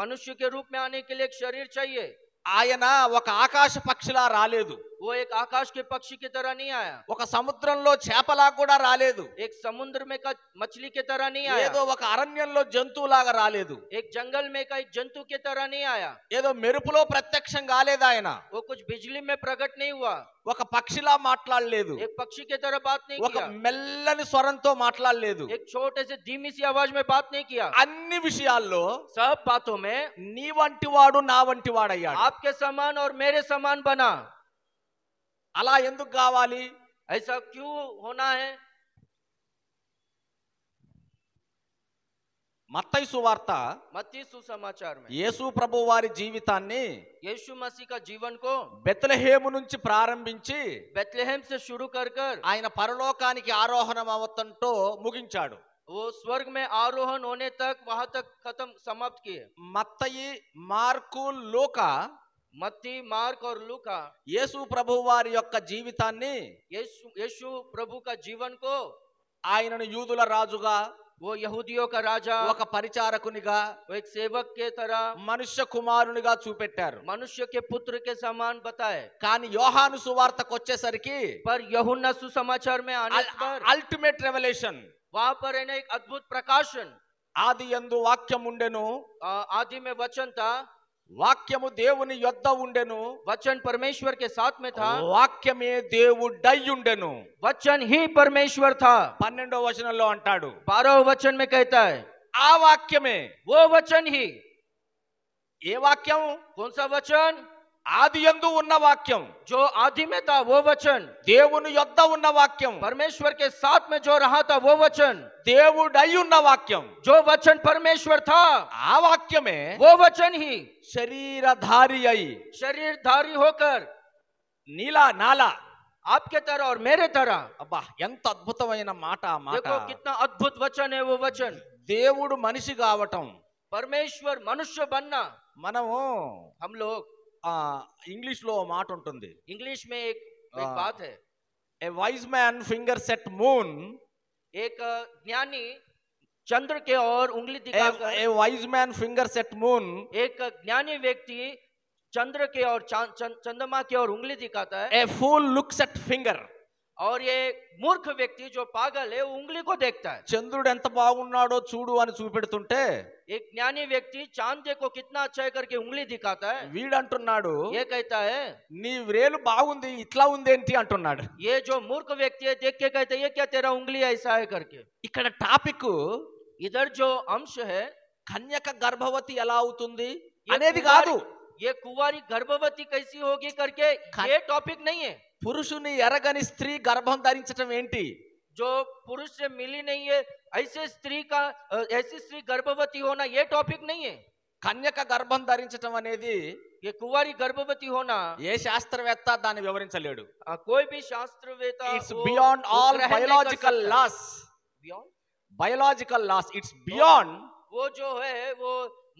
मनुष्य के रूप में आने के लिए एक शरीर चाहिए. ఆయన ఒక ఆకాశ పక్షిలా రాలేదు, वो एक आकाश के पक्षी की तरह नहीं आया. ఒక సముద్రంలో చేపలా కూడా రాలేదు, एक समुद्र में का मछली की तरह नहीं आया. ఏదో ఒక అరణ్యంలో జంతువులాగా రాలేదు, एक जंगल में का एक जंतु की तरह नहीं आया. ఏదో మెరుపులో ప్రత్యక్షం కాలేదు. ఆయన वो कुछ बिजली में प्रकट नहीं हुआ. ఒక పక్షిలా మాట్లాడలేదు, एक पक्षी की तरह बात नहीं ఒక किया. మెల్లని స్వరంతో మాట్లాడలేదు. एक छोटे से धीमी सी आवाज में बात नहीं किया. అన్ని విషయాల్లో सब बातों में నీ వంటి వాడు నా వంటి వాడయ్యాడు. आपके समान और मेरे समान बना. అలా ఎందుకు కావాలి? ऐसा क्यों होना है? మత్తయి సువార్త मत्ती सुसमाचार में యేసు ప్రభు వారి జీవితాన్ని यीशु मसीह का जीवन को బెత్లెహేము నుంచి ప్రారంభించి बेथलेहम से शुरू कर कर ఆయన పరలోకానికి ఆరోహణం అవతంతో ముగించాడు. वो स्वर्ग में आरोहण होने तक वहां तक खत्म समाप्त किए. మత్తయి, మార్కు, లూకా मत्ती, मार्क और लूका యేసు ప్రభు వారి యొక్క జీవితాన్ని यीशु प्रभु का जीवन को ఆయనను యూదుల రాజుగా, वो यहूदियों का राजा, ఒక పరిచారకునిగా, वो एक सेवक के तरह, మనుష్య కుమారునిగా చూపెట్టారు. मनुष्य के पुत्र के समान बताए. కానీ యోహాను సువార్తకు వచ్చేసరికి पर यूहन्ना सुसमाचार में आने पर అల్టిమేట్ రెవల్యూషన్, वहां पर है ना एक अद्भुत प्रकाशन. ఆది యందు వాక్యం ఉండెను, आदि में वचन था, వాక్యము దేవుని యొద్ద ఉండెను, वचन परमेश्वर के साथ में था, వాక్యమే దేవుడై ఉండెను. वचन ही परमेश्वर था. 12వ వచనంలో అంటాడు, 12वें वचन में कहता है ఆ వాక్యమే. वो वचन ही. ఏ వాక్యం? कौन सा वचन? ఆది యందు ఉన్న వాక్యం, जो आदि में था वो वचन, దేవుని యొద్ద ఉన్న వాక్యం, परमेश्वर के साथ में जो रहा था वो वचन, దేవుడై ఉన్న వాక్యం, जो वचन परमेश्वर था ఆ వాక్యమే वो वचन ही శరీరధారి అయి शरीरधारी होकर నీలా నాలా, आपके तरह और मेरे तरह. అబ్బా ఎంత అద్భుతమైన మాట ఆ మాట. देखो कितना अद्भुत वचन है वो वचन. దేవుడు మనిషి కావటం. परमेश्वर मनुष्य बनना. మనము हम लोग ఇంగ్లీష్ లో మాట ఉంటుంది, इंग्लिश में एक बात है, ఏ wise man finger set moon, एक ज्ञानी चंद्र के और उंगली दिखाकर, ఏ wise man finger set moon, एक ज्ञानी व्यक्ति चंद्र के और चंद्रमा के और उंगली दिखाता है, ఏ ఫూల్ లుక్స్ ఎట్ ఫింగర్. और ये मूर्ख व्यक्ति जो पागल है वो उंगली को देखता है. చంద్రుడు ఎంత బాగున్నాడో చూడు అని చూపెడుతుంటే एक ज्ञानी व्यक्ति चांद देखो कितना अच्छा है करके उंगली दिखाता है. వీడంటున్నాడు, ये कहता है, నీ వ్రేలు బాగుంది ఇట్లా ఉందేంటి అంటున్నాడు. ये जो मूर्ख व्यक्ति है देख के कहते हैं ये क्या तेरा उंगली ऐसा है करके. ఇక్కడ టాపిక్ इधर जो अंश है కన్యక గర్భవతి ఎలా అవుతుంది అనేది కాదు. ये कुंवारी गर्भवती कैसी होगी करके ये टॉपिक नहीं है. పురుషుని ఎరగని స్త్రీ గర్భం ధరించటం ఏంటి? जो पुरुष से मिली नहीं है ऐसे स्त्री का ऐसी स्त्री गर्भवती होना ये टॉपिक नहीं है. కన్యక గర్భం ధరించటం అనేది ये कुंवारी गर्भवती होना ఏ శాస్త్రవేత్త దాన్ని వివరించలేడు. कोई भी शास्त्रवेत्ता it's beyond all biological laws. Beyond biological laws, it's beyond. वो जो है वो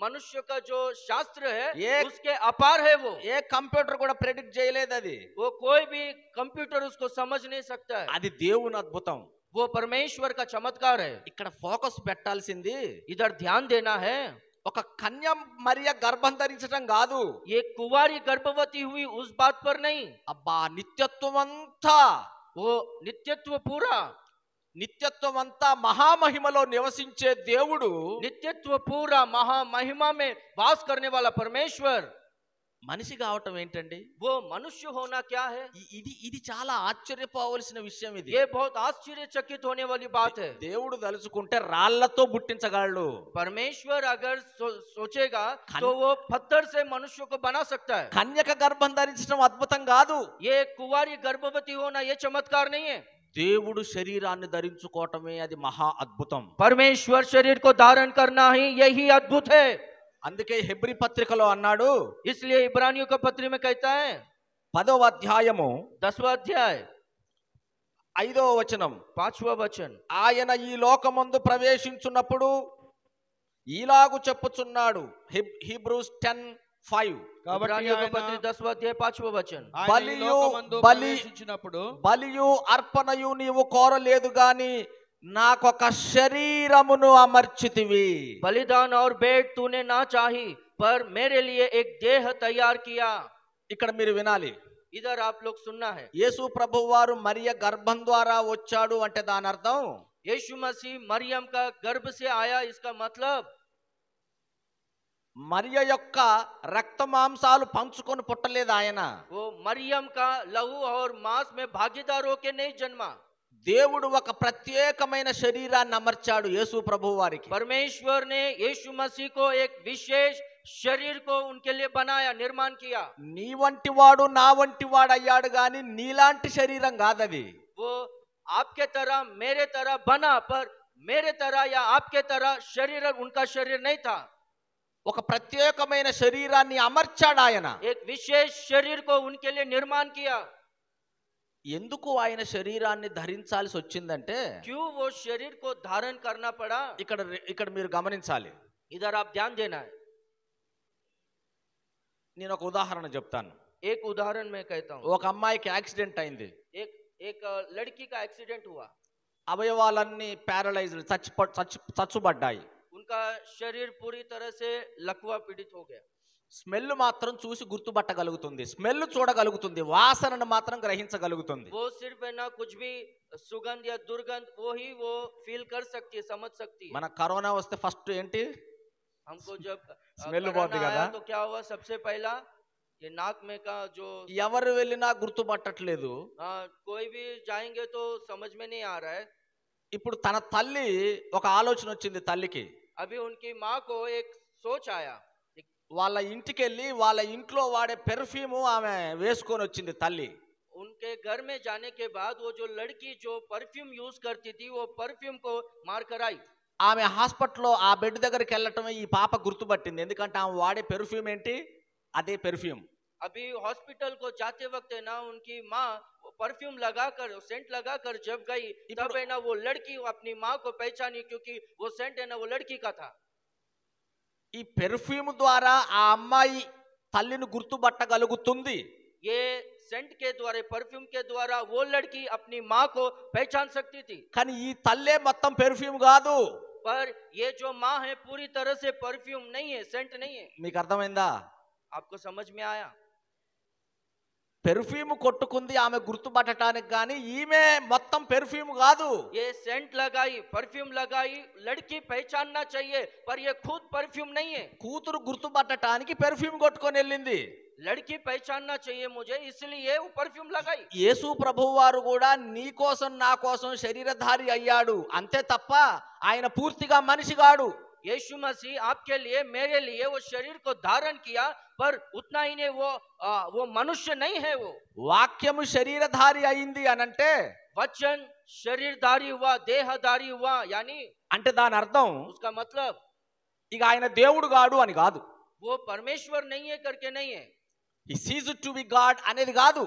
मनुष्य का जो शास्त्र है एक- उसके अपार है. वो ఏ కంప్యూటర్ కూడా ప్రెడిక్ట్ చేయలేదు అది. वो कोई भी कंप्यूटर उसको समझ नहीं सकता है. అది దేవుని అద్భుతం. वो परमेश्वर का चमत्कार है. ఇక్కడ ఫోకస్ పెట్టాల్సింది इधर ध्यान देना है. ఒక కన్య మరియ గర్భం ధరించటం కాదు. ये कुंवारी गर्भवती हुई उस बात पर नहीं. అబ్బా నిత్యత్వం అంతా, वो नित्यत्व पूरा, నిత్యత్వం అంతా మహామహిమలో నివసించే దేవుడు नित्यत्व पूरा महा महिमा में वास करने वाला परमेश्वर మనిషి కావటం ఏంటండి? वो मनुष्य होना क्या है? ఇది ఇది చాలా ఆశ్చర్యపోవలసిన విషయం. ఇది ये बहुत आश्चर्यचकित होने वाली बात है. దేవుడు తలుచుకుంటే రాళ్లతో పుట్టించగలడు. परमेश्वर अगर सोचेगा तो वो पत्थर से मनुष्य को बना सकता है. కన్యక గర్భం ధరించడం అద్భుతం కాదు. ये कुंवारी गर्भवती होना ये चमत्कार नहीं है. దేవుడు శరీరాన్ని ధరించుకోవటమే అది మహా అద్భుతం. परमेश्वर शरीर को धारण करना ही यही अद्भुत है. అందుకే హెబ్రీ పత్రికలో అన్నాడు, इसलिए इब्रानियों का पत्री में कहता है 10వ అధ్యాయము 10वां अध्याय 5వ వచనం, 5वां वचन, ఆయన ఈ లోకమందు ప్రవేశించున్నప్పుడు ఇలాగు చెప్పుచున్నాడు. హీబ్రూస్ 10:5. इब्रानियों का पत्री 10वां अध्याय 5वां वचन, బలియు అర్పణయు నీవు కోరలేదు గాని నాకొక శరీరమును అమర్చితివి. बलिदान और भेंट तूने ना चाही पर मेरे लिए एक देह तैयार किया. ఇక్కడ మీరు వినాలి, इधर आप लोग सुनना है. యేసు ప్రభువారు మరియ గర్భం ద్వారా వచ్చాడు అంటే దాని అర్థం यीशु मसीह मरियम का गर्भ से आया. इसका मतलब మరియ యొక్క రక్త మాంసాలు పంచుకొని పుట్టలేదు ఆయన. वो मरियम का लहू और मांस में भागीदार होके नहीं जन्मा. దేవుడు ఒక ప్రత్యేకమైన శరీరాన్ని అమర్చాడు యేసు ప్రభు వారికి. परमेश्वर ने यीशु मसीह को एक विशेष शरीर को उनके लिए बनाया, निर्माण किया. నీ వంటి వాడు నా వంటి వాడు అయ్యాడు గాని నీలాంటి శరీరం కాదది. वो आपके तरह मेरे तरह बना पर मेरे तरह या आपके तरह शरीर उनका शरीर नहीं था। ఒక ప్రత్యేకమైన శరీరాన్ని అమర్చాడు ఆయన. एक विशेष शरीर को उनके लिए निर्माण किया। ఎందుకు ఆయన శరీరాన్ని ధరించాల్సి వచ్చిందంటే क्यों वो शरीर को धारण करना पड़ा? ఇక్కడ మీరు గమనించాలి. इधर आप ध्यान देना है। నేను ఒక ఉదాహరణ చెప్తాను. एक उदाहरण मैं कहता हूँ। ఒక అమ్మాయికి యాక్సిడెంట్ అయింది. एक लड़की का एक्सीडेंट हुआ। అవయవాలన్నీ ప్యారలైజ్డ్ చచ్చుబడ్డాయి. उनका शरीर पूरी तरह से लकवा पीड़ित हो गया। స్మెల్ మాత్రం చూసి గుర్తుపట్టగలుగుతుంది, స్మెల్ చూడగలుగుతుంది, వాసనను మాత్రం గ్రహించగలుగుతుంది. वो सिर्फ है ना कुछ भी सुगंध या दुर्गंध वो ही वो फील कर सकती है, समझ सकती है। మన కరోనా వస్తే ఫస్ట్ ఏంటి? हमको जब स्मेल कोरोना बहुत दिखा आया था। तो क्या हुआ? सबसे पहला ये नाक में का जो ఎవరు వెళ్ళినా గుర్తుపట్టట్లేదు. कोई भी जाएंगे तो समझ में नहीं आ रहा है। ఇప్పుడు తన తల్లి ఒక ఆలోచన వచ్చింది తల్లికి. अभी उनकी माँ को एक सोच आया। వాళ్ళ ఇంటికి వెళ్ళి వాళ్ళ ఇంట్లో వాడే పెర్ఫ్యూమ్ ఆమె వేసుకొని వచ్చింది తల్లి. उनके घर में जाने के बाद वो जो लड़की जो परफ्यूम यूज करती थी वो परफ्यूम को मार कर आई। ఆమె హాస్పిటల్లో ఆ బెడ్ దగ్గరికి వెళ్ళటమే ఈ పాప గుర్తుపట్టింది. ఎందుకంటే ఆమె వాడే పెర్ఫ్యూమ్ ఏంటి? అదే పెర్ఫ్యూమ్. अभी हॉस्पिटल को जाते वक्त है ना उनकी माँ परफ्यूम लगाकर सेंट लगाकर जब गई तब है ना वो लड़की अपनी माँ को पहचानी क्योंकि वो सेंट है ना वो लड़की का था। ఈ పెర్ఫ్యూమ్ ద్వారా ఆ అమ్మాయి తల్లిని గుర్తుపట్టగలుగుతుంది. ये सेंट के द्वारा परफ्यूम के द्वारा वो लड़की अपनी माँ को पहचान सकती थी। కానీ ఈ తల్లే మొత్తం పెర్ఫ్యూమ్ కాదు. पर ये जो माँ है पूरी तरह से परफ्यूम नहीं है, सेंट नहीं है। మీకు అర్థమైందా? आपको समझ में आया? పెర్ఫ్యూమ్ కొట్టుకుంది ఆమె గుర్తుపట్టడానికి, కానీ ఈమె మొత్తం పెర్ఫ్యూమ్ కాదు. ये सेंट लगाई, परफ्यूम लगाई, लड़की पहचानना चाहिए पर ये खुद परफ्यूम नहीं है। కూతురు గుర్తుపట్టడానికి పెర్ఫ్యూమ్ కొట్టుకొని వెళ్ళింది. लड़की पहचानना चाहिए मुझे इसलिए वो परफ्यूम लगाई। యేసు ప్రభువు వారు కూడా నీ కోసం నా కోసం శరీరధారి అయ్యాడు, అంతే తప్ప ఆయన పూర్తిగా మనిషి కాడు. यीशु मसीह आपके लिए मेरे लिए वो शरीर को धारण किया पर उतना ही नहीं वो मनुष्य नहीं है। वो వాక్యము శరీరధారి అయింది అనంటే वचन शरीरधारी हुआ, देहधारी हुआ, यानी అంటే దాని అర్థం उसका मतलब ఇక ఆయన దేవుడు కాడు అని కాదు. वो परमेश्वर नहीं है करके नहीं है। ఈ సీజ్ టు బి గాడ్ అనేది కాదు.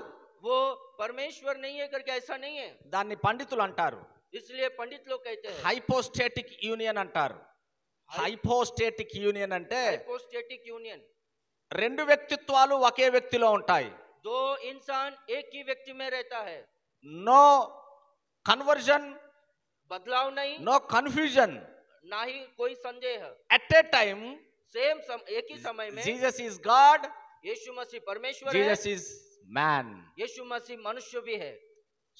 वो परमेश्वर नहीं है करके ऐसा नहीं है। దాన్ని పండితులు అంటారు इसलिए पंडित लोग कहते हैं హైపోస్టేటిక్ యూనియన్ అంటారు. హైపోస్టేటిక్ యూనియన్ అంటే हाइपोस्टेटिक यूनियन। రెండు వ్యక్తిత్వాలు ఒకే వ్యక్తిలో ఉంటాయి. दो इंसान एक ही व्यक्ति में रहता है। నో కన్వర్జన్, बदलाव नहीं, నో కన్ఫ్యూజన్. ना ही कोई संदेह। ఎట్ ఏ టైం एक ही समय में జీసస్ ఈజ్ గాడ్, यीशु मसीह परमेश्वर है, జీసస్ ఈజ్ మ్యాన్. यीशु मसीह मनुष्य भी है।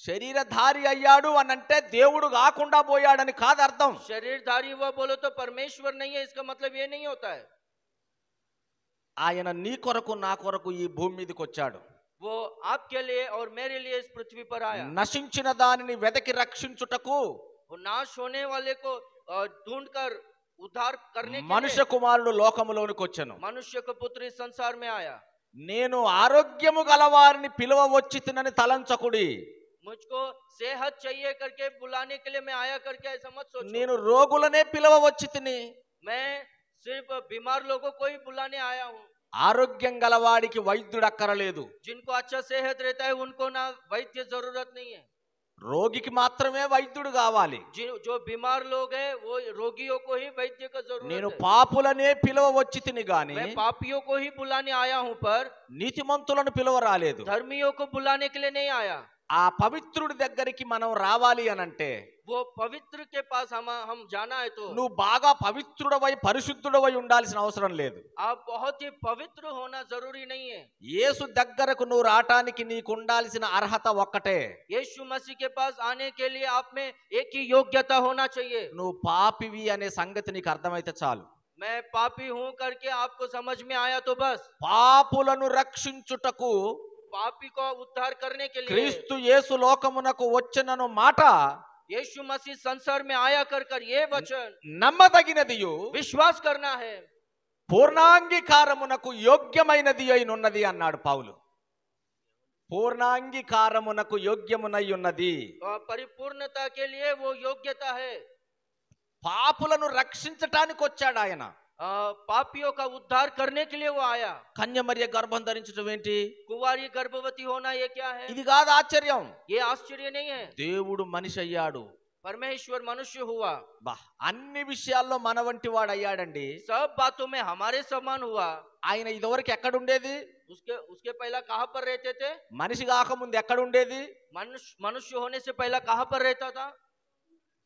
శరీరధారి అయ్యాడు అనంటే దేవుడు కాకుండా పోయాడని కాదు అర్థం. शरीरधारी हुआ बोलो तो परमेश्वर नहीं है, इसका मतलब ये नहीं होता है। ఆయన నీ కొరకు నా కొరకు ఈ భూమి మీదకి వచ్చాడు. वो आपके लिए और मेरे लिए इस पृथ्वी पर आया। నశించిన దానిని వెదకి రక్షించుటకు वो नाश होने वाले को ढूंढकर उद्धार करने के మనుష్య लिए కుమారుడు లోకములోనికి వచ్చెను. मनुष्य का पुत्र इस संसार में आया। నేను ఆరోగ్యము గలవారిని పిలువవచ్చితినని తలంచకుడి. मुझको सेहत चाहिए करके बुलाने के लिए मैं आया करके ऐसा मत सोचो। నేను రోగులనే పిలువవచ్చితిని. मैं सिर्फ बीमार लोगों को ही बुलाने आया हूँ। ఆరోగ్యం గలవాడికి వైద్యుడు అక్కరలేదు. जिनको अच्छा सेहत रहता है उनको ना वैद्य जरूरत नहीं है। రోగికి మాత్రమే వైద్యుడు కావాలి. जो बीमार लोग हैं वो रोगियों को ही वैद्य का నేను जरूरत है। పాపులనే పిలువవచ్చితిని గాని मैं पापियों को ही बुलाने आया हूँ पर నీతిమంతులను పిలువరాలేదు. धर्मियों को बुलाने के लिए नहीं आया। ఆ పవిత్రుడి దగ్గరికి మనం రావాలి అనంటే वो पवित्र के पास हम जाना है तो నువ్వు బాగా పవిత్రుడవై పరిశుద్ధుడవై ఉండాల్సిన అవసరం లేదు. आप बहुत ही पवित्र होना जरूरी नहीं है। యేసు దగ్గరకు నువ్వు రావటానికి నీకు ఉండాల్సిన అర్హత ఒక్కటే. यीशु मसीह के पास आने के लिए आप में एक ही योग्यता होना चाहिए। నువ్వు పాపివి అనే సంగతి నీకు అర్థమైతే చాలు. मैं पापी हूँ करके आपको समझ में आया तो बस। పాపులను రక్షించుటకు पापी को उद्धार करने के लिए క్రీస్తు యేసు లోకమునకు వచ్చెనను మాట यीशु मसीह संसार में आया कर ये वचन నమ్మదగినదియు विश्वास करना है, పూర్ణాంగీకారమునకు యోగ్యమైనది అయినున్నది అన్నాడు పౌలు. పూర్ణాంగీకారమునకు యోగ్యమునై ఉన్నది. और परिपूर्णता के लिए वो योग्यता है। పాపులను రక్షించటానికి వచ్చాడు ఆయన. पापियों का उद्धार करने के लिए वो आया। కన్యమరియ గర్భం ధరించడం ఏంటి? कुंवारी गर्भवती होना ये क्या है? ఇది కాదు ఆశ్చర్యం. ये आश्चर्य नहीं है। దేవుడు మనిషి అయ్యాడు. परमेश्वर मनुष्य हुआ। బా, అన్ని విషయాల్లో మన వంటి వాడు అయ్యాడండి. सब बातों में हमारे समान हुआ। ఆయన ఇదివరకు ఎక్కడ ఉండేది? उसके पहला कहाँ पर रहते थे? మనిషి కాకముందు ఎక్కడ ఉండేది? मनुष्य होने से पहला कहाँ पर रहता था?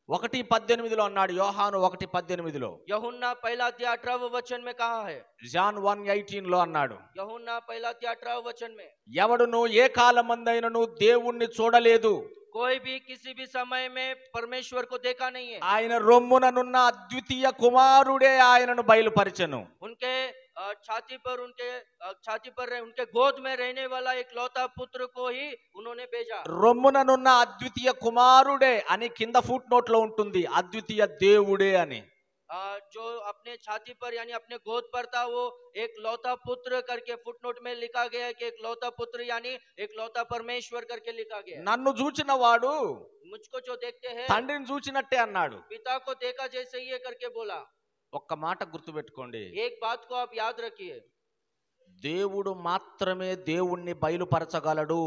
1:18 అన్నాడు యోహాను 1:18. यूहन्ना पहला अध्याय 18वें वचन में कहा है। జాన్ 1:18 అన్నాడు. यूहन्ना पहला अध्याय 18वें वचन में, ఎవడును ఏ కాలమందైనను దేవుణ్ణి చూడలేదు, कोई भी किसी भी समय में परमेश्वर को देखा नहीं है। ఆయన రొమ్ముననున్న అద్వితీయ కుమారుడే ఆయనను బయలుపరిచెను. उनके छाती पर उनके गोद में रहने वाला एक लौता पुत्र को ही उन्होंने भेजा। రొమ్ముననున్న అద్వితీయ కుమారుడే అని కింద ఫుట్ నోట్ లో ఉంటుంది, అద్వితీయ దేవుడే అని. जो अपने छाती पर यानी अपने गोद पर था वो एक लौता पुत्र करके फुटनोट में लिखा गया है कि एक लौता पुत्र यानी एक लौता परमेश्वर करके लिखा गया है। నన్ను చూచిన వాడు मुझको जो देखते हैं తండ్రిని చూచినట్టే అన్నాడు. पिता को देखा जैसे ही करके बोला। ఒక్క మాట గుర్తుపెట్టుకోండి, एक बात को आप याद रखिए, దేవుడు మాత్రమే దేవుణ్ణి బయలుపరచగలడు.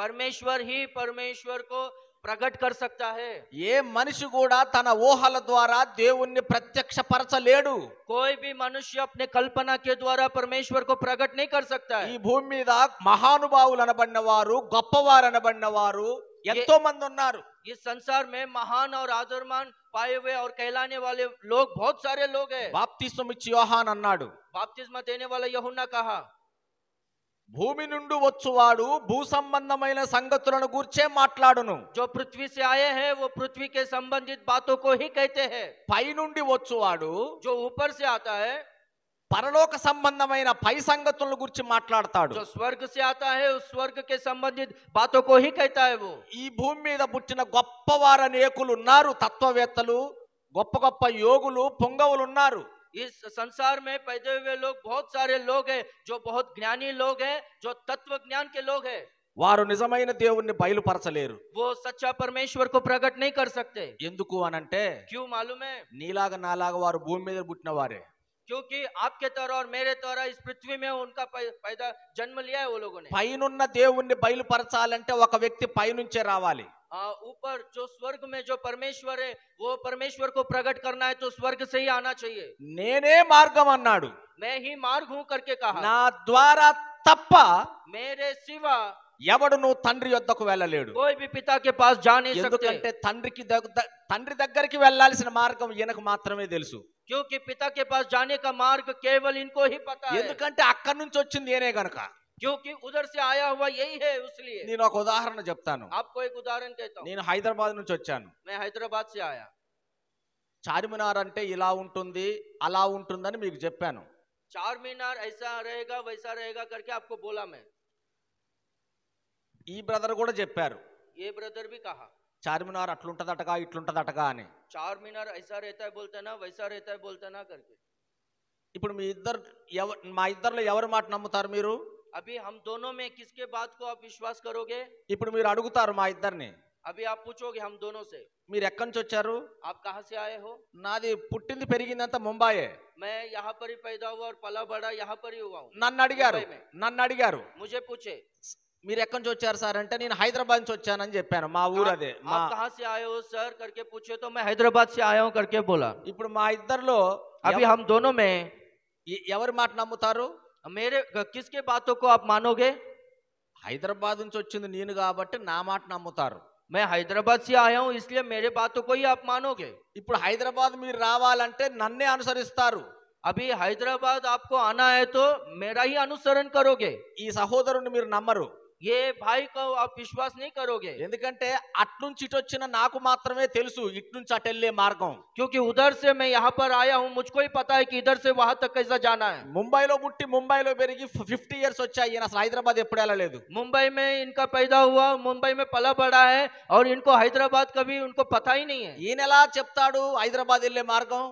परमेश्वर ही परमेश्वर को प्रकट कर सकता है। ఏ మనిషి కూడా తన ఊహల ద్వారా దేవుణ్ణి ప్రత్యక్షపరచలేడు. कोई भी मनुष्य अपने कल्पना के द्वारा परमेश्वर को प्रकट नहीं कर सकता ఈ है। భూమి మీద మహానుభావులు అనబడిన వారు, గొప్పవారు అనబడిన వారు ఎంతో మంది ఉన్నారు. इस संसार में महान और आदरमान पाए हुए और कहलाने वाले लोग बहुत सारे लोग हैं। బాప్తిస్మం ఇచ్చి యోహాన్ అన్నాడు, बपतिस्मा देने वाला यूहन्ना कहा, భూమి నుండి వచ్చువాడు భూ సంబంధమైన సంగతులను గూర్చే మాట్లాడును. जो पृथ्वी से आए हैं वो पृथ्वी के संबंधित बातों को ही कहते हैं। పై నుండి వచ్చువాడు जो ऊपर से आता है పరలోక సంబంధమైన పై సంగతులను గురించి మాట్లాడతాడు. जो स्वर्ग से आता है उस स्वर्ग के संबंधित बातों को ही कहता है वो। ఈ భూమి మీద పుట్టిన గొప్పవారు అనేకులు ఉన్నారు, తత్వవేత్తలు, గొప్ప గొప్ప యోగులు, పొంగవులు ఉన్నారు. इस संसार में पैदा हुए लोग बहुत सारे लोग हैं, जो बहुत ज्ञानी लोग हैं, जो तत्व ज्ञान के लोग हैं। వారు నిజమైన దేవుణ్ణి బయలుపరచలేరు. वो सच्चा परमेश्वर को प्रकट नहीं कर सकते। ఎందుకు అనంటే क्यों मालूम है? నీలాగా నాలాగా వారు భూమి మీద పుట్టిన వారే. क्योंकि आपके तरह और मेरे तरह इस पृथ्वी में उनका पैदा जन्म लिया है वो लोगों ने। పైనున్న దేవుణ్ణి బయలుపరచాలంటే ఒక వ్యక్తి పైనుంచే రావాలి. ऊपर जो स्वर्ग में जो परमेश्वर है वो परमेश्वर को प्रकट करना है तो स्वर्ग से ही आना चाहिए। నేనే మార్గం అన్నాడు. मैं ही मार्ग हूं करके कहा, నా ద్వారా తప్ప मेरे सिवा ఎవడును తండ్రి యొద్దకు వెళ్ళలేడు. कोई भी पिता के पास जा नहीं ఎందుకంటే सकते। తండ్రి దగ్గరికి వెళ్ళాల్సిన మార్గం ఈయనకు మాత్రమే తెలుసు. क्योंकि पिता के पास जाने का मार्ग केवल इनको ही पता है। ఎందుకంటే అక్కడి నుంచి వచ్చింది నేనే గనక. क्योंकि उधर से आया हुआ यही है, इसलिए। నేను ఒక ఉదాహరణ చెప్తాను. आपको एक उदाहरण कहता हूँ। నేను హైదరాబాద్ నుంచి వచ్చాను. मैं हैदराबाद से आया। చార్మినార్ అంటే ఇలా ఉంటుంది అలా ఉంటుందని మీకు చెప్పాను. चार मीनार ऐसा रहेगा वैसा रहेगा करके आपको बोला मैं। ఈ బ్రదర్ కూడా చెప్పారు, ये ब्रदर भी कहा చార్మినార్ అట్లుంటదటగా ఇట్లుంటదటగా అని. चार मीनार ऐसा रहता है बोलते ना, वैसा रहता है बोलते ना करके। ఇప్పుడు మా ఇద్దరిలో ఎవరి మాట నమ్ముతారు మీరు? अभी हम दोनों में किसके बात को आप विश्वास करोगे? ఇప్పుడు మీరు అడుగుతారు మా ఇద్దరిని, अभी आप पूछोगे हम दोनों से, మీరు ఎక్కడి నుంచి వచ్చారు? आप कहाँ से आए हो? నాది పుట్టింది పెరిగిందంతా ముంబాయే. मैं यहाँ पर ही पैदा हुआ और पला बड़ा यहाँ पर ही हुआ हूँ। నన్ను అడిగారు मुझे पूछे మీరు ఎక్కడి నుంచి వచ్చారు సార్ అంటే నేను హైదరాబాద్ నుంచి వచ్చానని చెప్పాను. మా ఊరు అదే. आप कहाँ से आए हो सर करके पूछे तो मैं हैदराबाद से आया हूँ करके बोला। ఇప్పుడు మా ఇద్దరిలో अभी हम दोनों में ఎవరి మాట నమ్ముతారు? मेरे किसके बातों को आप मानोगे? హైదరాబాద్ నుంచి వచ్చింది నేను కాబట్టి నా మాట నమ్ముతారు. मैं हैदराबाद से आया हूँ इसलिए मेरे बातों को ही आप मानोगे। ఇప్పుడు హైదరాబాద్ మీరు రావాలంటే నన్నే అనుసరిస్తారు. अभी हैदराबाद आपको आना है तो मेरा ही अनुसरण करोगे। ఈ సహోదరుని మీరు నమ్మరు. ये भाई को आप विश्वास नहीं करोगे। ఎందుకంటే అట్నుంచి ఇటు వచ్చిన నాకు మాత్రమే తెలుసు ఇట్నుంచి అటు వెళ్ళే మార్గం. क्योंकि उधर से मैं यहाँ पर आया हूँ, मुझको ही पता है कि इधर से वहां तक कैसा जाना है। ముంబైలో పుట్టి ముంబైలో పెరిగి 50 ఇయర్స్ వచ్చాయి. ఈయన అసలు హైదరాబాద్ ఎప్పుడు వెళ్ళలేదు. मुंबई में इनका पैदा हुआ, मुंबई में पला बड़ा है और इनको हैदराबाद कभी उनको पता ही नहीं है। ఈయన ఎలా చెప్తాడు హైదరాబాద్ వెళ్ళే మార్గం?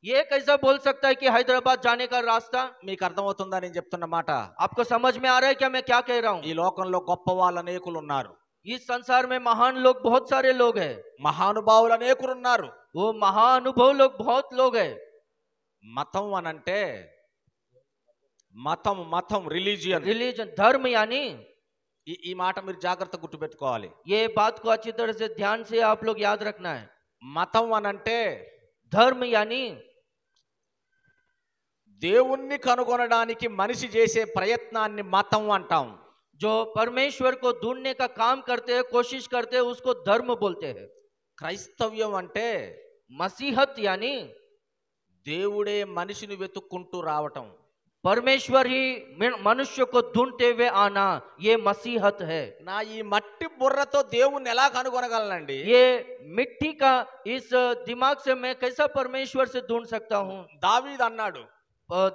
ये कैसा बोल सकता है कि हैदराबाद जाने का रास्ता? మీకు అర్థమవుతుందా నేను చెప్తున్న మాట? आपको समझ में आ रहा है क्या मैं क्या कह रहा हूँ? ఈ లోకంలో గొప్ప వాళ్ళు అనేకులు ఉన్నారు. इस संसार में महान लोग बहुत सारे लोग हैं, మహానుభావులు అనేకులు ఉన్నారు. वो महाअनुभव लोग बहुत लोग हैं। మతం అనంటే మతం మతం రిలీజియన్ रिलीजन धर्म यानी, ఈ మాట మీరు జాగ్రత్త గుర్తుపెట్టుకోవాలి. ये बात को अच्छी तरह से ध्यान से आप लोग याद रखना है। మతం అనంటే धर्म यानी దేవుణ్ణి కనుగొనడానికి మనిషి చేసే ప్రయత్నాన్ని మతం అంటాం. जो परमेश्वर को ढूंढने का काम करते हैं, कोशिश करते हैं, उसको धर्म बोलते हैं। క్రైస్తవ్యం అంటే मसीहत यानी దేవుడే మనిషిని వెతుక్కుంటూ రావటం. परमेश्वर ही मनुष्य को ढूंढते हुए आना, ये मसीहत है। నా ఈ మట్టి బుర్రతో దేవుణ్ణి ఎలా కనుగొనగలనండి? ये मिट्टी का इस दिमाग से मैं कैसा परमेश्वर से ढूंढ सकता हूँ? దావీదు అన్నాడు,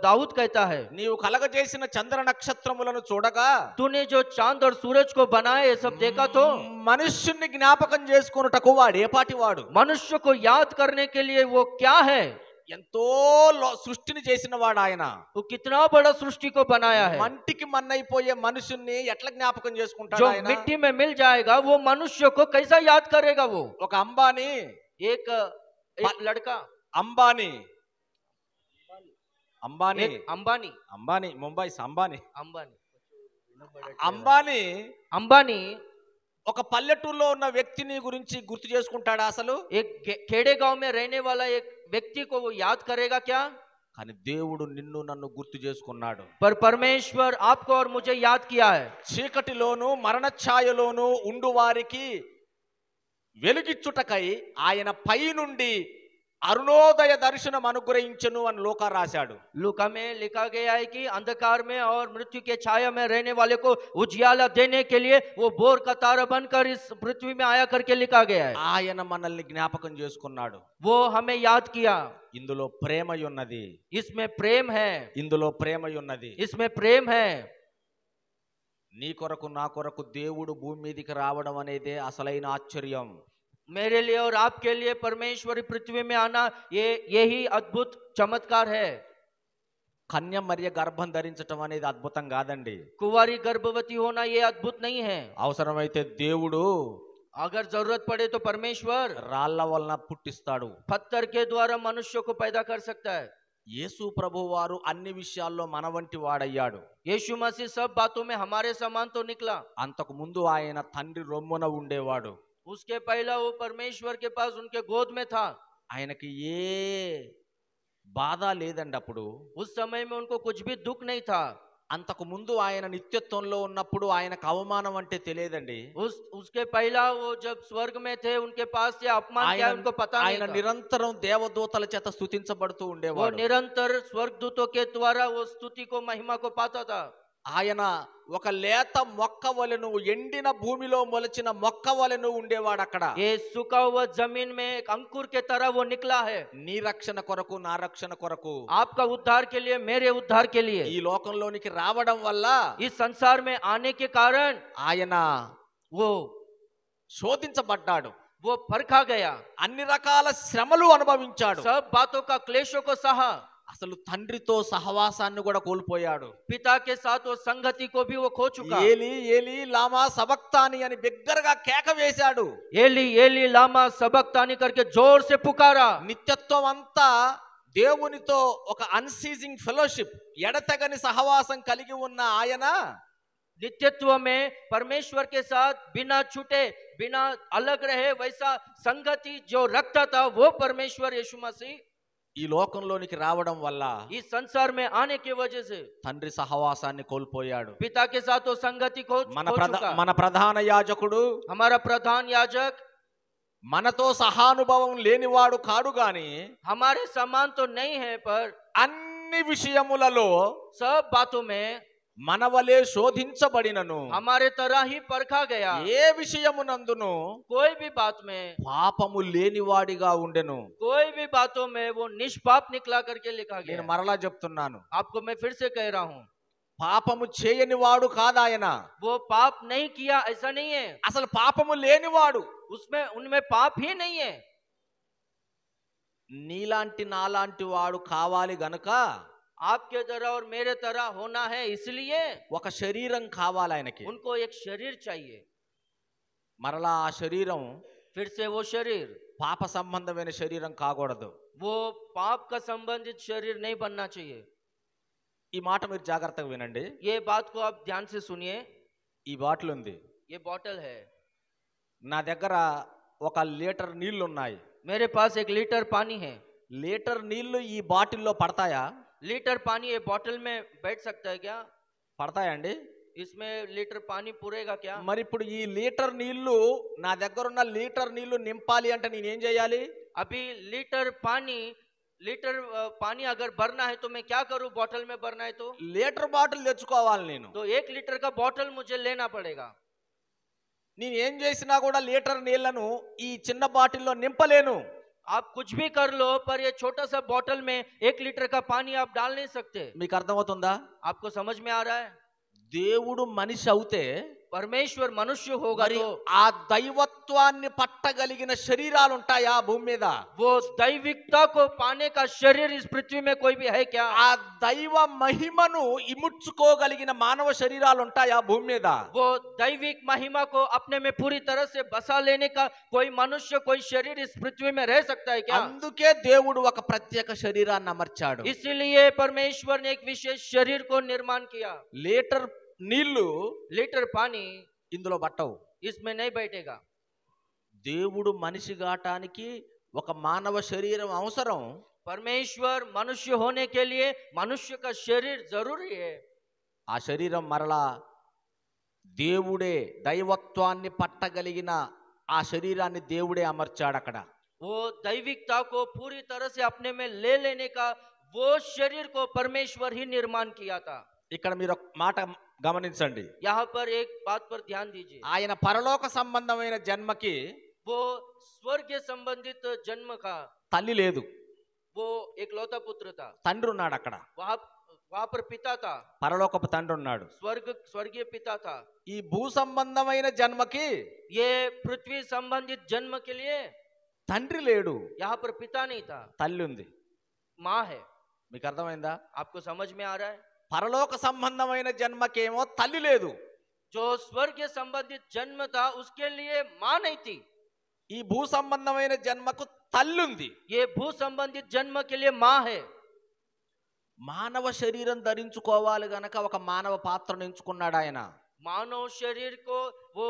दाऊद कहता है, నీవు కలగజేసిన చంద్ర నక్షత్రములను చూడగా तूने जो चांद और सूरज को बनाया ये सब देखा तो మనుష్యుణ్ణి జ్ఞాపకం చేసుకొనుటకు వాడు ఏ పాటి వాడు? मनुष्य को याद करने के लिए वो क्या है? ఎంతో సృష్టిని చేసిన వాడు ఆయన. वो कितना बड़ा सृष्टि को बनाया है। మంటికి మన్నైపోయే మనుషుల్ని ఎట్లా జ్ఞాపకం చేసుకుంటాడు जो ఆయన? मिट्टी में मिल जाएगा वो मनुष्य को कैसा याद करेगा? वो ఒక అంబానీ एक लड़का, అంబానీ అంబానీ एक अंबानी, అంబానీ ముంబై అంబానీ अंबानी అంబానీ अंबानी ఒక పల్లెటూరులో ఉన్న వ్యక్తిని గురించి గుర్తు చేసుకుంటాడా అసలు? एक खेड़े गांव में रहने वाला एक व्यक्ति को वो याद करेगा क्या? కానీ దేవుడు నిన్ను నన్ను గుర్తు చేసుకున్నాడు. पर परमेश्वर आपको और मुझे याद किया है। చీకటిలోను మరణ ఛాయలోను ఉండు వారికి వెలుగిచ్చుటకై ఆయన పై నుండి అరుణోదయ దర్శనం అనుగ్రహించెను అని లోకా రాశాడు. लूका में लिखा गया है कि अंधकार में और मृत्यु के छाया में रहने वाले को उजियाला देने के लिए वो बोर का तारा बनकर इस पृथ्वी में आया करके लिखा गया है। ఆయన మనల్ని జ్ఞాపకం చేసుకున్నాడు. वो हमें याद किया। ఇందులో ప్రేమ ఉన్నది, इसमें प्रेम है, ఇందులో ప్రేమ ఉన్నది. इसमें प्रेम है। నీ కొరకు నా కొరకు దేవుడు భూమి మీదకి రావడం అనేదే అసలైన ఆశ్చర్యం. मेरे लिए और आपके लिए परमेश्वर पृथ्वी में आना यही अद्भुत चमत्कार है। కన్య మరియ గర్భం ధరించటం అనేది అద్భుతం కాదండి. कुंवारी गर्भवती होना ये अद्भुत नहीं है। అవసరమైతే దేవుడు अगर जरूरत पड़े तो परमेश्वर రాళ్ల వలన పుట్టిస్తాడు. पत्थर के द्वारा मनुष्य को पैदा कर सकता है। యేసు ప్రభువారు అన్ని విషయాల్లో మన వంటి వాడయ్యాడు. यीशु मसीह सब बातों में हमारे समान तो निकला। అంతకు ముందు ఆయన తండ్రి రొమ్మున ఉండేవాడు. उसके पहला वो परमेश्वर के पास उनके गोद में था। ఆయనకి ఏ బాధ లేదండి అప్పుడు. उस समय में उनको कुछ भी दुख नहीं था। అంతకు ముందు ఆయన నిత్యత్వంలో ఉన్నప్పుడు ఆయనకు అవమానం అంటే తెలియదండి. उसके पहला वो जब स्वर्ग में थे उनके पास ये अपमान क्या है उनको पता नहीं ఆయన था। నిరంతరం దేవదూతల చేత స్తుతించబడుతూ वो ఉండేవాడు. निरंतर स्वर्गदूतों के द्वारा वो स्तुति को महिमा को पाता था। ఆయన ఒక లేత మొక్క వలెను, ఎండిన భూమిలో మొలచిన మొక్క వలెను ఉండేవాడు అక్కడ. ये सूखा हुआ जमीन में एक अंकुर के तरह वो निकला है। నీ రక్షణ కొరకు, నా రక్షణ కొరకు, आपका उद्धार के लिए, मेरे उद्धार के लिए। ఈ లోకంలోనికి రావడం వల్ల इस संसार में आने के कारण ఆయన वो శోధించబడ్డాడు. वो परखा गया, అన్ని రకాల శ్రమలు అనుభవించాడు. सब बातों का क्लेशों को सहा। అసలు తండ్రితో సహవాసాన్ని కూడా కోల్పోయాడు. पिता के साथ वो संगति को भी वो खो चुका। ఏలి ఏలి లామా సబక్తాని అని బిగ్గరగా కేక వేశాడు. एली एली लामा सबक्तानी करके जोर से पुकारा। నిత్యత్వం అంతా దేవునితో ఒక అన్సీజింగ్ ఫెలోషిప్, ఎడతెగని సహవాసం కలిగి ఉన్న ఆయన नित्यत्व में परमेश्वर के साथ बिना छूटे, बिना अलग रहे वैसा संगति जो रखता था वो परमेश्वर यीशु मसीह ఈ లోకంలోనికి రావడం వల్ల इस संसार में आने की वजह से తండ్రి సహవాసాన్ని కోల్పోయాడు. पिता के साथ वो संगति खो चुका। మన ప్రధాన యాజకుడు हमारा प्रधान याजक మనతో సహానుభవం లేనివాడు కాడు గాని हमारे समान तो नहीं है, पर అన్ని విషయములలో सब बातों में మన వలె శోధించబడినను, हमारे तरह ही परखा गया। ఏ విషయమునందును कोई भी बात में, పాపము లేనివాడిగా ఉండెను. कोई भी बातों में वो निष्पाप निकला करके लिखा నేను गया। మరలా చెప్తున్నాను, आपको मैं फिर से कह रहा हूँ, పాపము చేయని వాడు కాదాయన. वो पाप नहीं किया ऐसा नहीं है, అసలు పాపము లేనివాడు. उसमें उनमें पाप ही नहीं है। నీలాంటి నాలాంటి వాడు కావాలి గనుక आपके तरह और मेरे तरह होना है, इसलिए ఒక శరీరం కావాలి ఆయనకి. उनको एक शरीर चाहिए। మరలా ఆ శరీరం फिर से वो शरीर, పాప సంబంధమైన శరీరం కాకూడదు. वो पाप का संबंधित शरीर नहीं बनना चाहिए. ఈ మాట మీరు జాగ్రత్తగా వినండి. ये बात को आप ध्यान से सुनिए. ఈ బాటిల్ ఉంది, ये बॉटल है, నా దగ్గర 1 లీటర్ నీళ్లు ఉన్నాయి. मेरे पास 1 लीटर पानी है. లీటర్ నీళ్లు ఈ బాటిల్లో పడతాయా? लीटर पानी ये बॉटल में बैठ सकता है क्या? పడతాయండి. इसमें लीटर पानी पूरेगा क्या? మరి ఇప్పుడు ఈ లీటర్ నీళ్లు, నా దగ్గర ఉన్న లీటర్ నీళ్లు నింపాలి అంటే నేనేం చేయాలి? अभी लीटर पानी अगर भरना है तो मैं क्या करूं? बॉटल में भरना है तो లీటర్ బాటిల్ తెచ్చుకోవాలి నేను. 1 लीटर का बॉटल मुझे लेना पड़ेगा. నేను ఏం చేసినా కూడా లీటర్ నీళ్లను ఈ చిన్న బాటిల్లో నింపలేను. आप कुछ भी कर लो, पर ये छोटा सा बॉटल में 1 लीटर का पानी आप डाल नहीं सकते. మీకు అర్థమవుతుందా? आपको समझ में आ रहा है? దేవుడు మనిషి అవుతే परमेश्वर मनुष्य होगा మరి तो ఆ దైవత్వాన్ని పట్టగలిగిన శరీరాలు ఉంటాయా భూమి మీద? वो दैविकता को पाने का शरीर इस पृथ्वी में कोई भी है क्या? ఆ దైవ మహిమను ఇముడ్చుకోగలిగిన మానవ శరీరాలు ఉంటాయా భూమి మీద? वो दैविक महिमा को अपने में पूरी तरह से बसा लेने का कोई मनुष्य, कोई शरीर इस पृथ्वी में रह सकता है क्या? అందుకే దేవుడు ఒక ప్రత్యేక శరీరాన్ని అమర్చాడు. इसलिए परमेश्वर ने एक विशेष शरीर को निर्माण किया. లీటర్ నీళ్లు लीटर पानी ఇందులో పట్టవు. इसमें नहीं बैठेगा. దేవుడు మనిషి కావటానికి ఒక మానవ శరీరం అవసరం. परमेश्वर मनुष्य होने के लिए मनुष्य का शरीर जरूरी है. ఆ శరీరం మరలా దేవుడే, దైవత్వాన్ని పట్టగలిగిన ఆ శరీరాన్ని దేవుడే అమర్చాడు అక్కడ. वो दैविकता को पूरी तरह से अपने में ले लेने का वो शरीर को परमेश्वर ही निर्माण किया था. ఇక్కడ మీరు ఒక మాట గమనించండి. यहाँ पर एक बात पर ध्यान दीजिए. ఆయన పరలోక సంబంధమైన జన్మకి वो स्वर्गीय संबंधित जन्म का, తల్లి లేదు, वो एक लौता पुत्र था. తండ్రి ఉన్నాడు అక్కడ. वहां पर पिता था, పరలోకపు తండ్రి ఉన్నాడు. स्वर्गीय पिता था. ఈ భూ సంబంధమైన జన్మకి ये पृथ्वी संबंधित जन्म के लिए తండ్రి లేడు, यहाँ पर पिता नहीं था, తల్లి ఉంది. माँ है. మీకు అర్థమైందా? आपको समझ में आ रहा है? పరలోక సంబంధమైన జన్మకేమో తల్లి లేదు. जो स्वर्गीय संबंधित जन्म था उसके लिए माँ नहीं थी. ఈ భూ సంబంధమైన జన్మకు తల్లి ఉంది. ये भू संबंधित जन्म के लिए माँ है. మానవ శరీరం ధరించుకోవాలి గనక ఒక మానవ పాత్రను ఎంచుకున్నాడు ఆయన. मानव शरीर को वो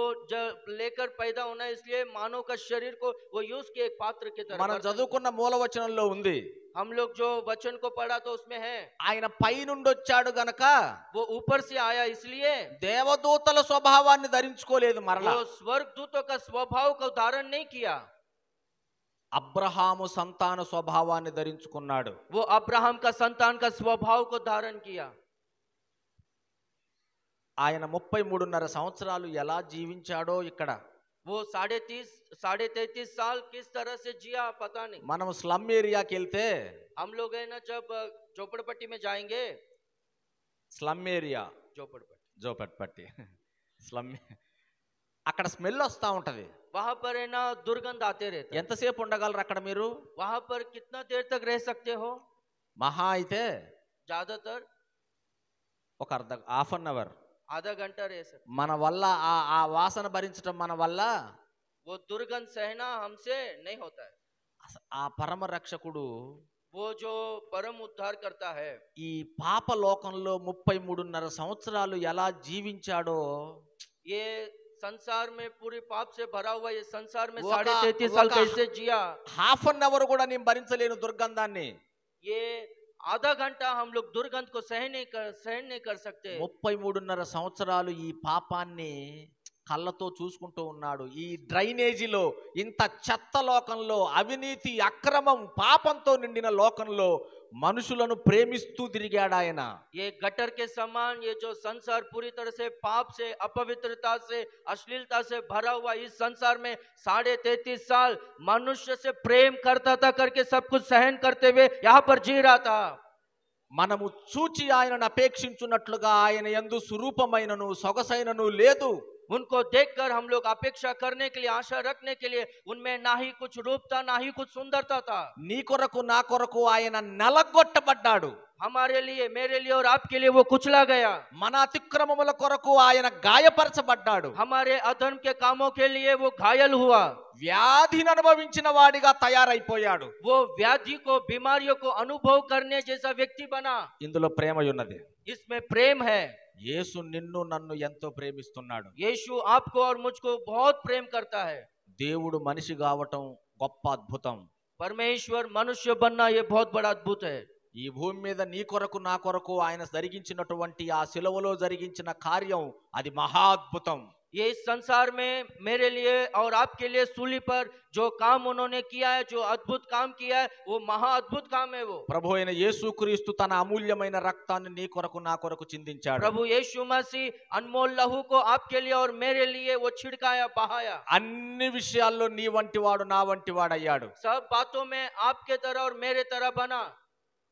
लेकर पैदा होना, इसलिए मानव का शरीर को वो यूज के एक पात्र की तरह. మనం చదువుకున్న మూలవచనంలో ఉంది, हम लोग जो वचन को पढ़ा तो उसमें है ఆయన పైనుండి వచ్చాడు గనక वो ऊपर से आया, इसलिए దేవదూతల స్వభావాన్ని ధరించుకోలేదు. మరలా वो स्वर्गदूतों का स्वभाव का धारण नहीं किया, అబ్రహాము సంతాన స్వభావాన్ని ధరించుకున్నాడు. वो अब्राहम का संतान का स्वभाव को धारण किया. ఆయన 33.5 సంవత్సరాలు ఎలా జీవించాడో ఇక్కడ. वो 33.5 साल किस तरह से जिया पता नहीं. మనం స్లమ్ ఏరియాకి వెళ్తే, हम लोग है ना जब झोपड़पट्टी में जाएंगे, స్లమ్ ఏరియా, జోపట్పట్టి స్లమ్, అక్కడ స్మెల్ వస్తూ ఉంటది. वहां पर है ना दुर्गंध आते रहते. ఎంతసేపు ఉండగలరు అక్కడ మీరు? वहां पर कितना देर तक रह सकते हो? మహా అయితే ज्यादातर ఒక హాఫ్ అన్ అవర్. आधा घंटा रह सकते. మన వల్ల ఆ వాసన భరించడం మన వల్ల वो दुर्गंध सहना हमसे नहीं होता है. ఆ పరమ రక్షకుడు वो जो परम उद्धार करता है ఈ పాప లోకంలో 33.5 సంవత్సరాలు ఎలా జీవించాడో, ये संसार में पूरी पाप से भरा हुआ ये संसार में वो 33.5 साल कैसे जिया. హాఫ్ అన్ అవర్ కూడా నేను భరించలేను దుర్గంధాన్ని. ये आधा घंटा हम लोग दुर्गंध को सहन नहीं कर सकते. 33.5 సంవత్సరాలు ఈ పాపాన్ని కళ్ళతో చూసుకుంటూ ఉన్నాడు. ఈ డ్రైనేజీలో, ఇంత చెత్త లోకంలో, అవినీతి, అక్రమం, పాపంతో నిండిన లోకంలో మనుషులను ప్రేమిస్తూ తిరిగాడు ఆయన. ये गटर के समान ये जो संसार पूरी तरह से पाप से, अपवित्रता से, अश्लीलता से भरा हुआ इस संसार में 33.5 साल मनुष्य से प्रेम करता था करके सब कुछ सहन करते हुए यहाँ पर जी रहा था. మనము చూచి ఆయనను అపేక్షించున్నట్లుగా ఆయన యందు స్వరూపమైనను సొగసైనను లేదు. उनको देखकर हम लोग अपेक्षा करने के लिए, आशा रखने के लिए, उनमें ना ही कुछ रूप था, ना ही कुछ सुंदरता था। నీ కొరకు నా కొరకు ఆయన నలగొట్టబడ్డాడు. हमारे लिए, मेरे लिए और आपके लिए वो कुचला गया। మన అతిక్రమముల కొరకు ఆయన గాయపరచబడ్డాడు. हमारे अधर्म के कामों के लिए वो घायल हुआ। వ్యాధిని అనుభవించిన వాడిగా తయారైపోయాడు. वो व्याधि को, बीमारियों को अनुभव करने जैसा व्यक्ति बना। ఇందులో ప్రేమ ఉన్నది. इसमें प्रेम है। యేసు నిన్ను నన్ను ఎంతో ప్రేమిస్తున్నాడు. यीशु आपको और मुझको बहुत प्रेम करता है। దేవుడు మనిషి కావటం గొప్ప అద్భుతం. परमेश्वर मनुष्य बनना ये बहुत बड़ा अद्भुत है। ఈ భూమి మీద నీ కొరకు నా కొరకు ఆయన జరిగించినటువంటి ఆ సిలువలో జరిగించిన కార్యం అది మహా అద్భుతం. ये इस संसार में मेरे लिए और आपके लिए सूली पर जो काम उन्होंने किया है, जो अद्भुत काम किया है, वो महा अद्भुत काम है। वो ప్రభు అయిన యేసుక్రీస్తు తన అమూల్యమైన రక్తాన్ని నీ కొరకు నా కొరకు చిందించాడు. प्रभु यीशु मसीह अनमोल लहू को आपके लिए और मेरे लिए वो छिड़काया, बहाया। అన్ని విషయాల్లో నీ వంటి వాడు నా వంటి వాడయ్యాడు. सब बातों में आपके तरह और मेरे तरह बना।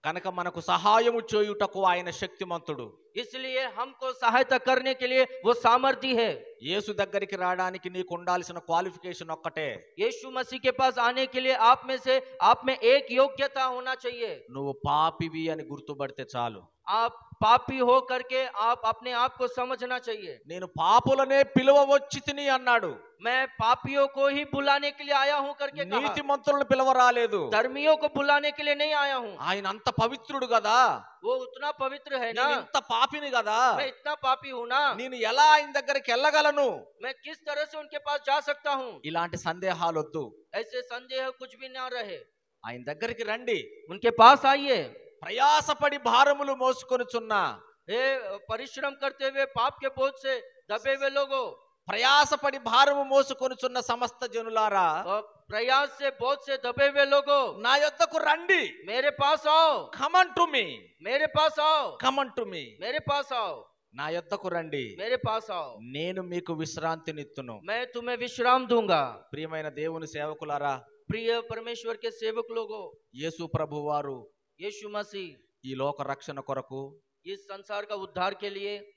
కనుక మనకు సహాయము చేయుటకు ఆయన శక్తిమంతుడు. इसलिए हमको सहायता करने के लिए वो सामर्थ्य है। యేసు దగ్గరికి రావడానికి నీకు ఉండాల్సిన క్వాలిఫికేషన్ ఒక్కటే. यीशु मसीह के पास आने के लिए आप में एक योग्यता होना चाहिए। నువ్వు పాపివి అని గుర్తుపడితే చాలు. आप पापी हो करके आप अपने आप को समझना चाहिए। నేను పాపులనే పిలువవచ్చి తిని అన్నాడు. मैं पापियों को ही बुलाने के लिए आया हूं करके कहा। నీతిమంతులను పిలవరాలేదు. धर्मियों को बुलाने के लिए नहीं आया हूं। ఆయన అంత పవిత్రుడు కదా. वो उतना पवित्र है ना। నేను ఇంత పాపిని కదా. मैं इतना पापी हूं ना। నేను ఎలా ఆయన దగ్గరికి వెళ్ళగలను? मैं किस तरह से उनके पास जा सकता हूं? ఇలాంటి సందేహాలు వద్దు. ऐसे संदेह कुछ भी ना रहे। ఆయన దగ్గరికి రండి. उनके पास आइए। ప్రయాసపడి భారములు మోసుకొనుచున్న, हे परिश्रम करते हुए पाप के बोझ से दबे हुए लोगों, ప్రయాసపడి భారము మోసుకొనుచున్న సమస్త జనులారా, प्रयास से बोझ से दबे हुए लोगों, నా యొద్దకు రండి. मेरे पास आओ। Come on to me. मेरे पास आओ। Come on to me. मेरे पास आओ। నా యొద్దకు రండి. मेरे पास आओ। నేను మీకు విశ్రాంతినిత్తును. मैं तुम्हें विश्राम दूंगा। ప్రియమైన దేవుని సేవకులారా, प्रिय परमेश्वर के सेवक लोगों, యేసు ప్రభు వారు यीशु मसीह ఈ లోక రక్షణ కొరకు इस संसार का उद्धार के लिए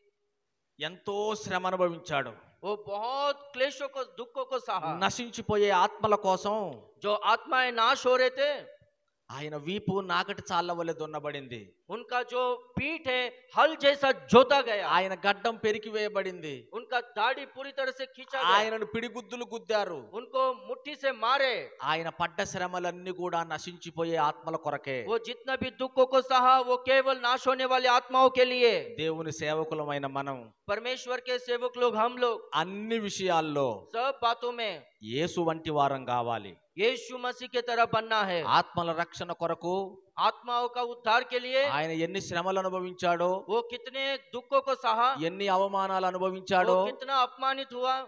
ఎంతో శ్రమ అనుభవించాడు. वो बहुत क्लेशों को, दुखों को सहा। నశించిపోయే ఆత్మల కోసం जो आत्माएं नाश हो रहे थे, ఆయన వీపు నాగటి చాళ్ళ వలె దున్నబడింది. उनका जो पीठ है हल जैसा जोता गया। ఆయన గడ్డం పెరికి వేయబడింది. उनका दाढ़ी पूरी तरह से खींचा गया। ఆయనను పిడిగుద్దులు గుద్దారు. उनको मुट्ठी से मारे। ఆయన పడ్డ శ్రమలన్నీ కూడా నశించిపోయే ఆత్మల కొరకే. वो जितना भी दुखों को सहा वो केवल नाश होने वाली आत्माओं के लिए। దేవుని సేవకులమైన మనం परमेश्वर के सेवक लोग, हम लोग అన్ని విషయాల్లో सब बातों में యేసు వంటి వారం కావాలి. यीशु मसीह के तरह बनना है। ఆత్మల రక్షణ కొరకు आत्माओं का उद्धार के लिए ఆయన ఎన్ని శ్రమలు అనుభవించాడో, वो कितने दुखों को सहा, ఎన్ని అవమానాలు అనుభవించాడో, वो कितना अपमानित हुआ,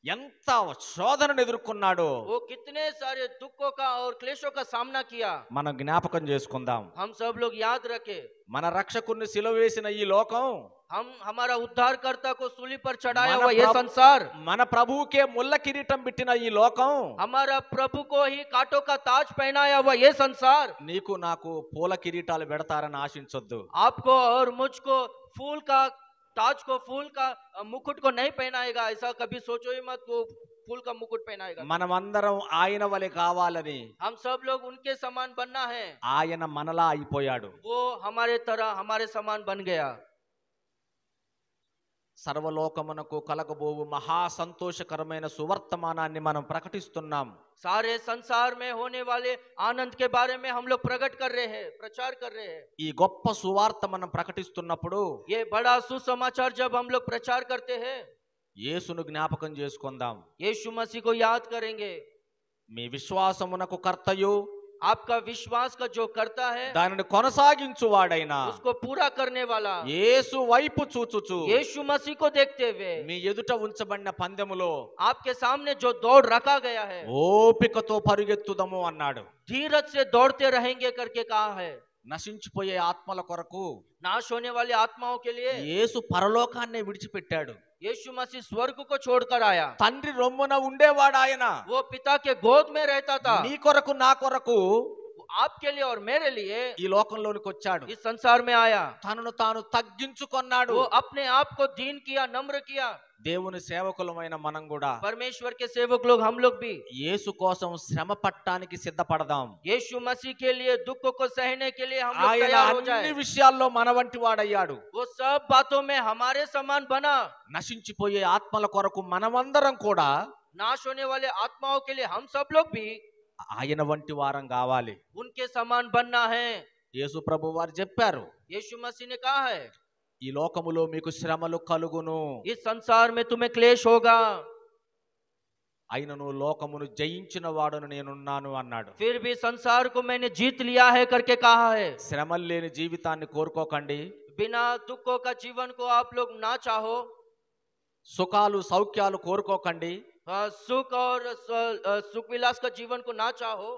ఎంత శోధనను ఎదుర్కొన్నాడో वो कितने सारे दुखों का और क्लेशों का सामना किया। మనం జ్ఞాపకం చేసుకుందాం. हम सब लोग याद रखें। మన రక్షకుణ్ణి సిలువ వేసిన ఈ లోకం, हमारा उद्धारकर्ता को सूली पर चढ़ाया मन हुआ ये प्रभु- संसार, మన ప్రభువుకే ముళ్ళ కిరీటం పెట్టిన ఈ లోకం, हमारा प्रभु को ही कांटों का ताज पहनाया हुआ ये संसार నీకు నాకు పూల కిరీటాలు పెడతారని ఆశించొద్దు. आपको और मुझको फूल का ताज को, फूल का मुकुट को नहीं पहनाएगा। ऐसा कभी सोचो ही मत, वो फूल का मुकुट पहनाएगा। మనమందరం ఆయన వలె కావాలని हम सब लोग उनके समान बनना है। ఆయన మనలా అయిపోయాడు. वो हमारे तरह, हमारे समान बन गया। సర్వలోకమునకు కలగబోవు మహా సంతోషకరమైన సువర్తమానాన్ని మనం ప్రకటిస్తున్నాం. सारे संसार में होने वाले आनंद के बारे में हम लोग प्रकट कर रहे हैं, प्रचार कर रहे हैं। ఈ గొప్ప సువార్త మనం ప్రకటిస్తున్నప్పుడు ये बड़ा सुसमाचार जब हम लोग प्रचार करते हैं, యేసును జ్ఞాపకం చేసుకుందాం. यीशु मसीह को याद करेंगे। మీ విశ్వాసమునకు కర్తయు आपका विश्वास का जो करता है దానిని కొనసాగించువాడైనా उसको पूरा करने वाला యేసు వైపు చూచుచు यीशु मसीह को देखते हुए మీ ఎదుట ఉంచబడిన పందెములో आपके सामने जो दौड़ रखा गया है ఓపికతో పరిగెత్తుదము అన్నాడు. धीरज से दौड़ते रहेंगे करके कहा है। నశించిపోయే ఆత్మల కొరకు नाश होने वाली आत्माओं के लिए యేసు పరలోకాన్నే విడిచిపెట్టాడు. यीशु मसीह स्वर्ग को छोड़कर आया। తండ్రి రొమ్మున ఉండేవాడు ఆయన. वो पिता के गोद में रहता था। నీ కొరకు నా కొరకు आपके लिए और मेरे लिए ఈ లోకంలోనికి వచ్చాడు. इस संसार में आया। తనను తాను తగ్గించుకున్నాడు. वो अपने आप को दीन किया, नम्र किया। దేవుని సేవకులమైన మనం కూడా परमेश्वर के सेवक लोग, हम लोग भी యేసు కోసం శ్రమ పట్టడానికి సిద్ధపడదాం. यीशु मसीह के लिए दुख को सहने के लिए हम लोग ఆయన तैयार हो అన్ని जाए। విషయాల్లో మన వంటి వాడయ్యాడు. वो सब बातों में हमारे समान बना। నశించిపోయే ఆత్మల కొరకు మనమందరం కూడా नाश होने वाले आत्माओं के लिए हम सब लोग भी ఆయన వంటి వారం కావాలి. उनके समान बनना है। యేసు ప్రభు వారు చెప్పారు, यीशु मसीह ने कहा है, ఈ లోకములో మీకు శ్రమలు కలుగును, इस संसार में तुम्हें क्लेश होगा, అయినను లోకమును జయించిన వాడును నేనున్నాను అన్నాడు. फिर भी संसार को मैंने जीत लिया है करके कहा है। శ్రమలు లేని జీవితాన్ని కోరుకోకండి. बिना दुखों का जीवन को आप लोग ना चाहो, సుఖాలు సౌఖ్యాలు కోరుకోకండి. सुख और सुख विलास का जीवन को ना चाहो।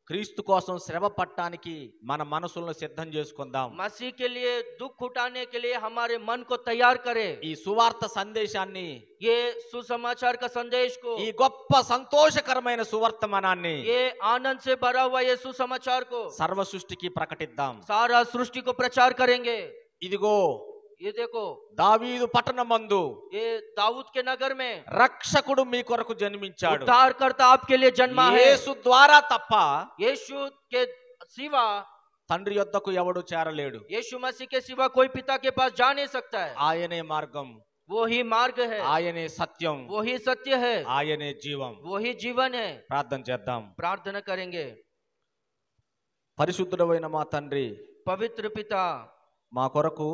క్రీస్తు కోసం శ్రమ పట్టడానికి మన మనసులను సిద్ధం చేసుకుందాం. मसीह के लिए दुख उठाने के लिए हमारे मन को तैयार करे। ఈ సువార్త సందేశాన్ని, ये सुसमाचार का संदेश को, ఈ గొప్ప సంతోషకరమైన సువర్తమానాన్ని ये आनंद से भरा हुआ ये सुसमाचार को సర్వ సృష్టికి ప్రకటిద్దాం. सारा सृष्टि को प्रचार करेंगे। ఇదిగో ये देखो, దావీదు పట్టణమందు ये दाऊद के नगर में రక్షకుడు మీ కొరకు జన్మించాడు. उद्धारकर्ता आपके लिए जन्मा है। యేసు ద్వారా తప్ప यीशु के सिवा తండ్రి యొద్దకు ఎవడు చేరలేడు. यीशु मसीह के सिवा कोई पिता के पास जा नहीं सकता है। ఆయనే మార్గం, वो ही मार्ग है, ఆయనే సత్యం, वो ही सत्य है, ఆయనే జీవం. वो ही जीवन है। ప్రార్థన చేద్దాం. प्रार्थना करेंगे। పరిశుద్ధుడైన మా తండ్రి, पवित्र पिता, మా కొరకు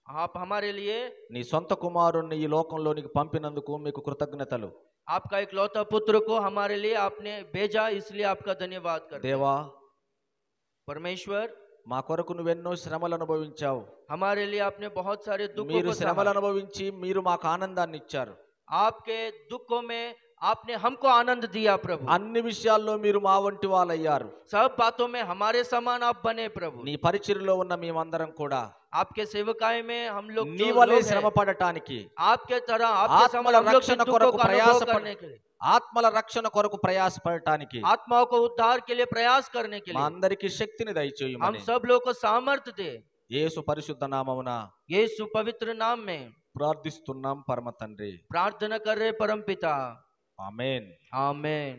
आप हमारे लिए నీ సొంత కుమారుణ్ణి ఈ లోకంలోనికి పంపినందుకు మీకు కృతజ్ఞతలు. आपका इकलौता पुत्र को हमारे लिए आपने भेजा, इसलिए आपका धन्यवाद करते हैं। దేవా, परमेश्वर, మా కొరకు నువ్వెన్నో శ్రమలు అనుభవించావు. हमारे लिए आपने बहुत सारे दुखों మీరు को శ్రమలు सहा। అనుభవించి మీరు మాకు ఆనందాన్ని ఇచ్చారు. आपके दुखों में आपने हमको आनंद दिया प्रभु। అన్ని విషయాల్లో మీరు మా వంటి వాళ్ళయ్యారు. सब बातों में हमारे समान आप बने प्रभु। నీ పరిచర్యలో ఉన్న మేమందరం కూడా आपके सेवकाई में हम लोग నీ जो వలే लोग हैं, శ్రమ పడటానికి, आपके तरह आपके ఆత్మల समान हम लोग రక్షణ भी दुखों కొరకు का अनुभव ప్రయాసపడ करने के लिए, ఆత్మల రక్షణ కొరకు ప్రయాసపడటానికి आत्माओं को उद्धार के लिए प्रयास करने के మా लिए అందరికీ శక్తిని हम దయచేయమని सब लोग को सामर्थ्य दे। యేసు పరిశుద్ధ నామమున यीशु पवित्र नाम में ప్రార్థిస్తున్నాం పరమ తండ్రి. प्रार्थना कर रहे परम पिता। ఆమేన్. आमेन।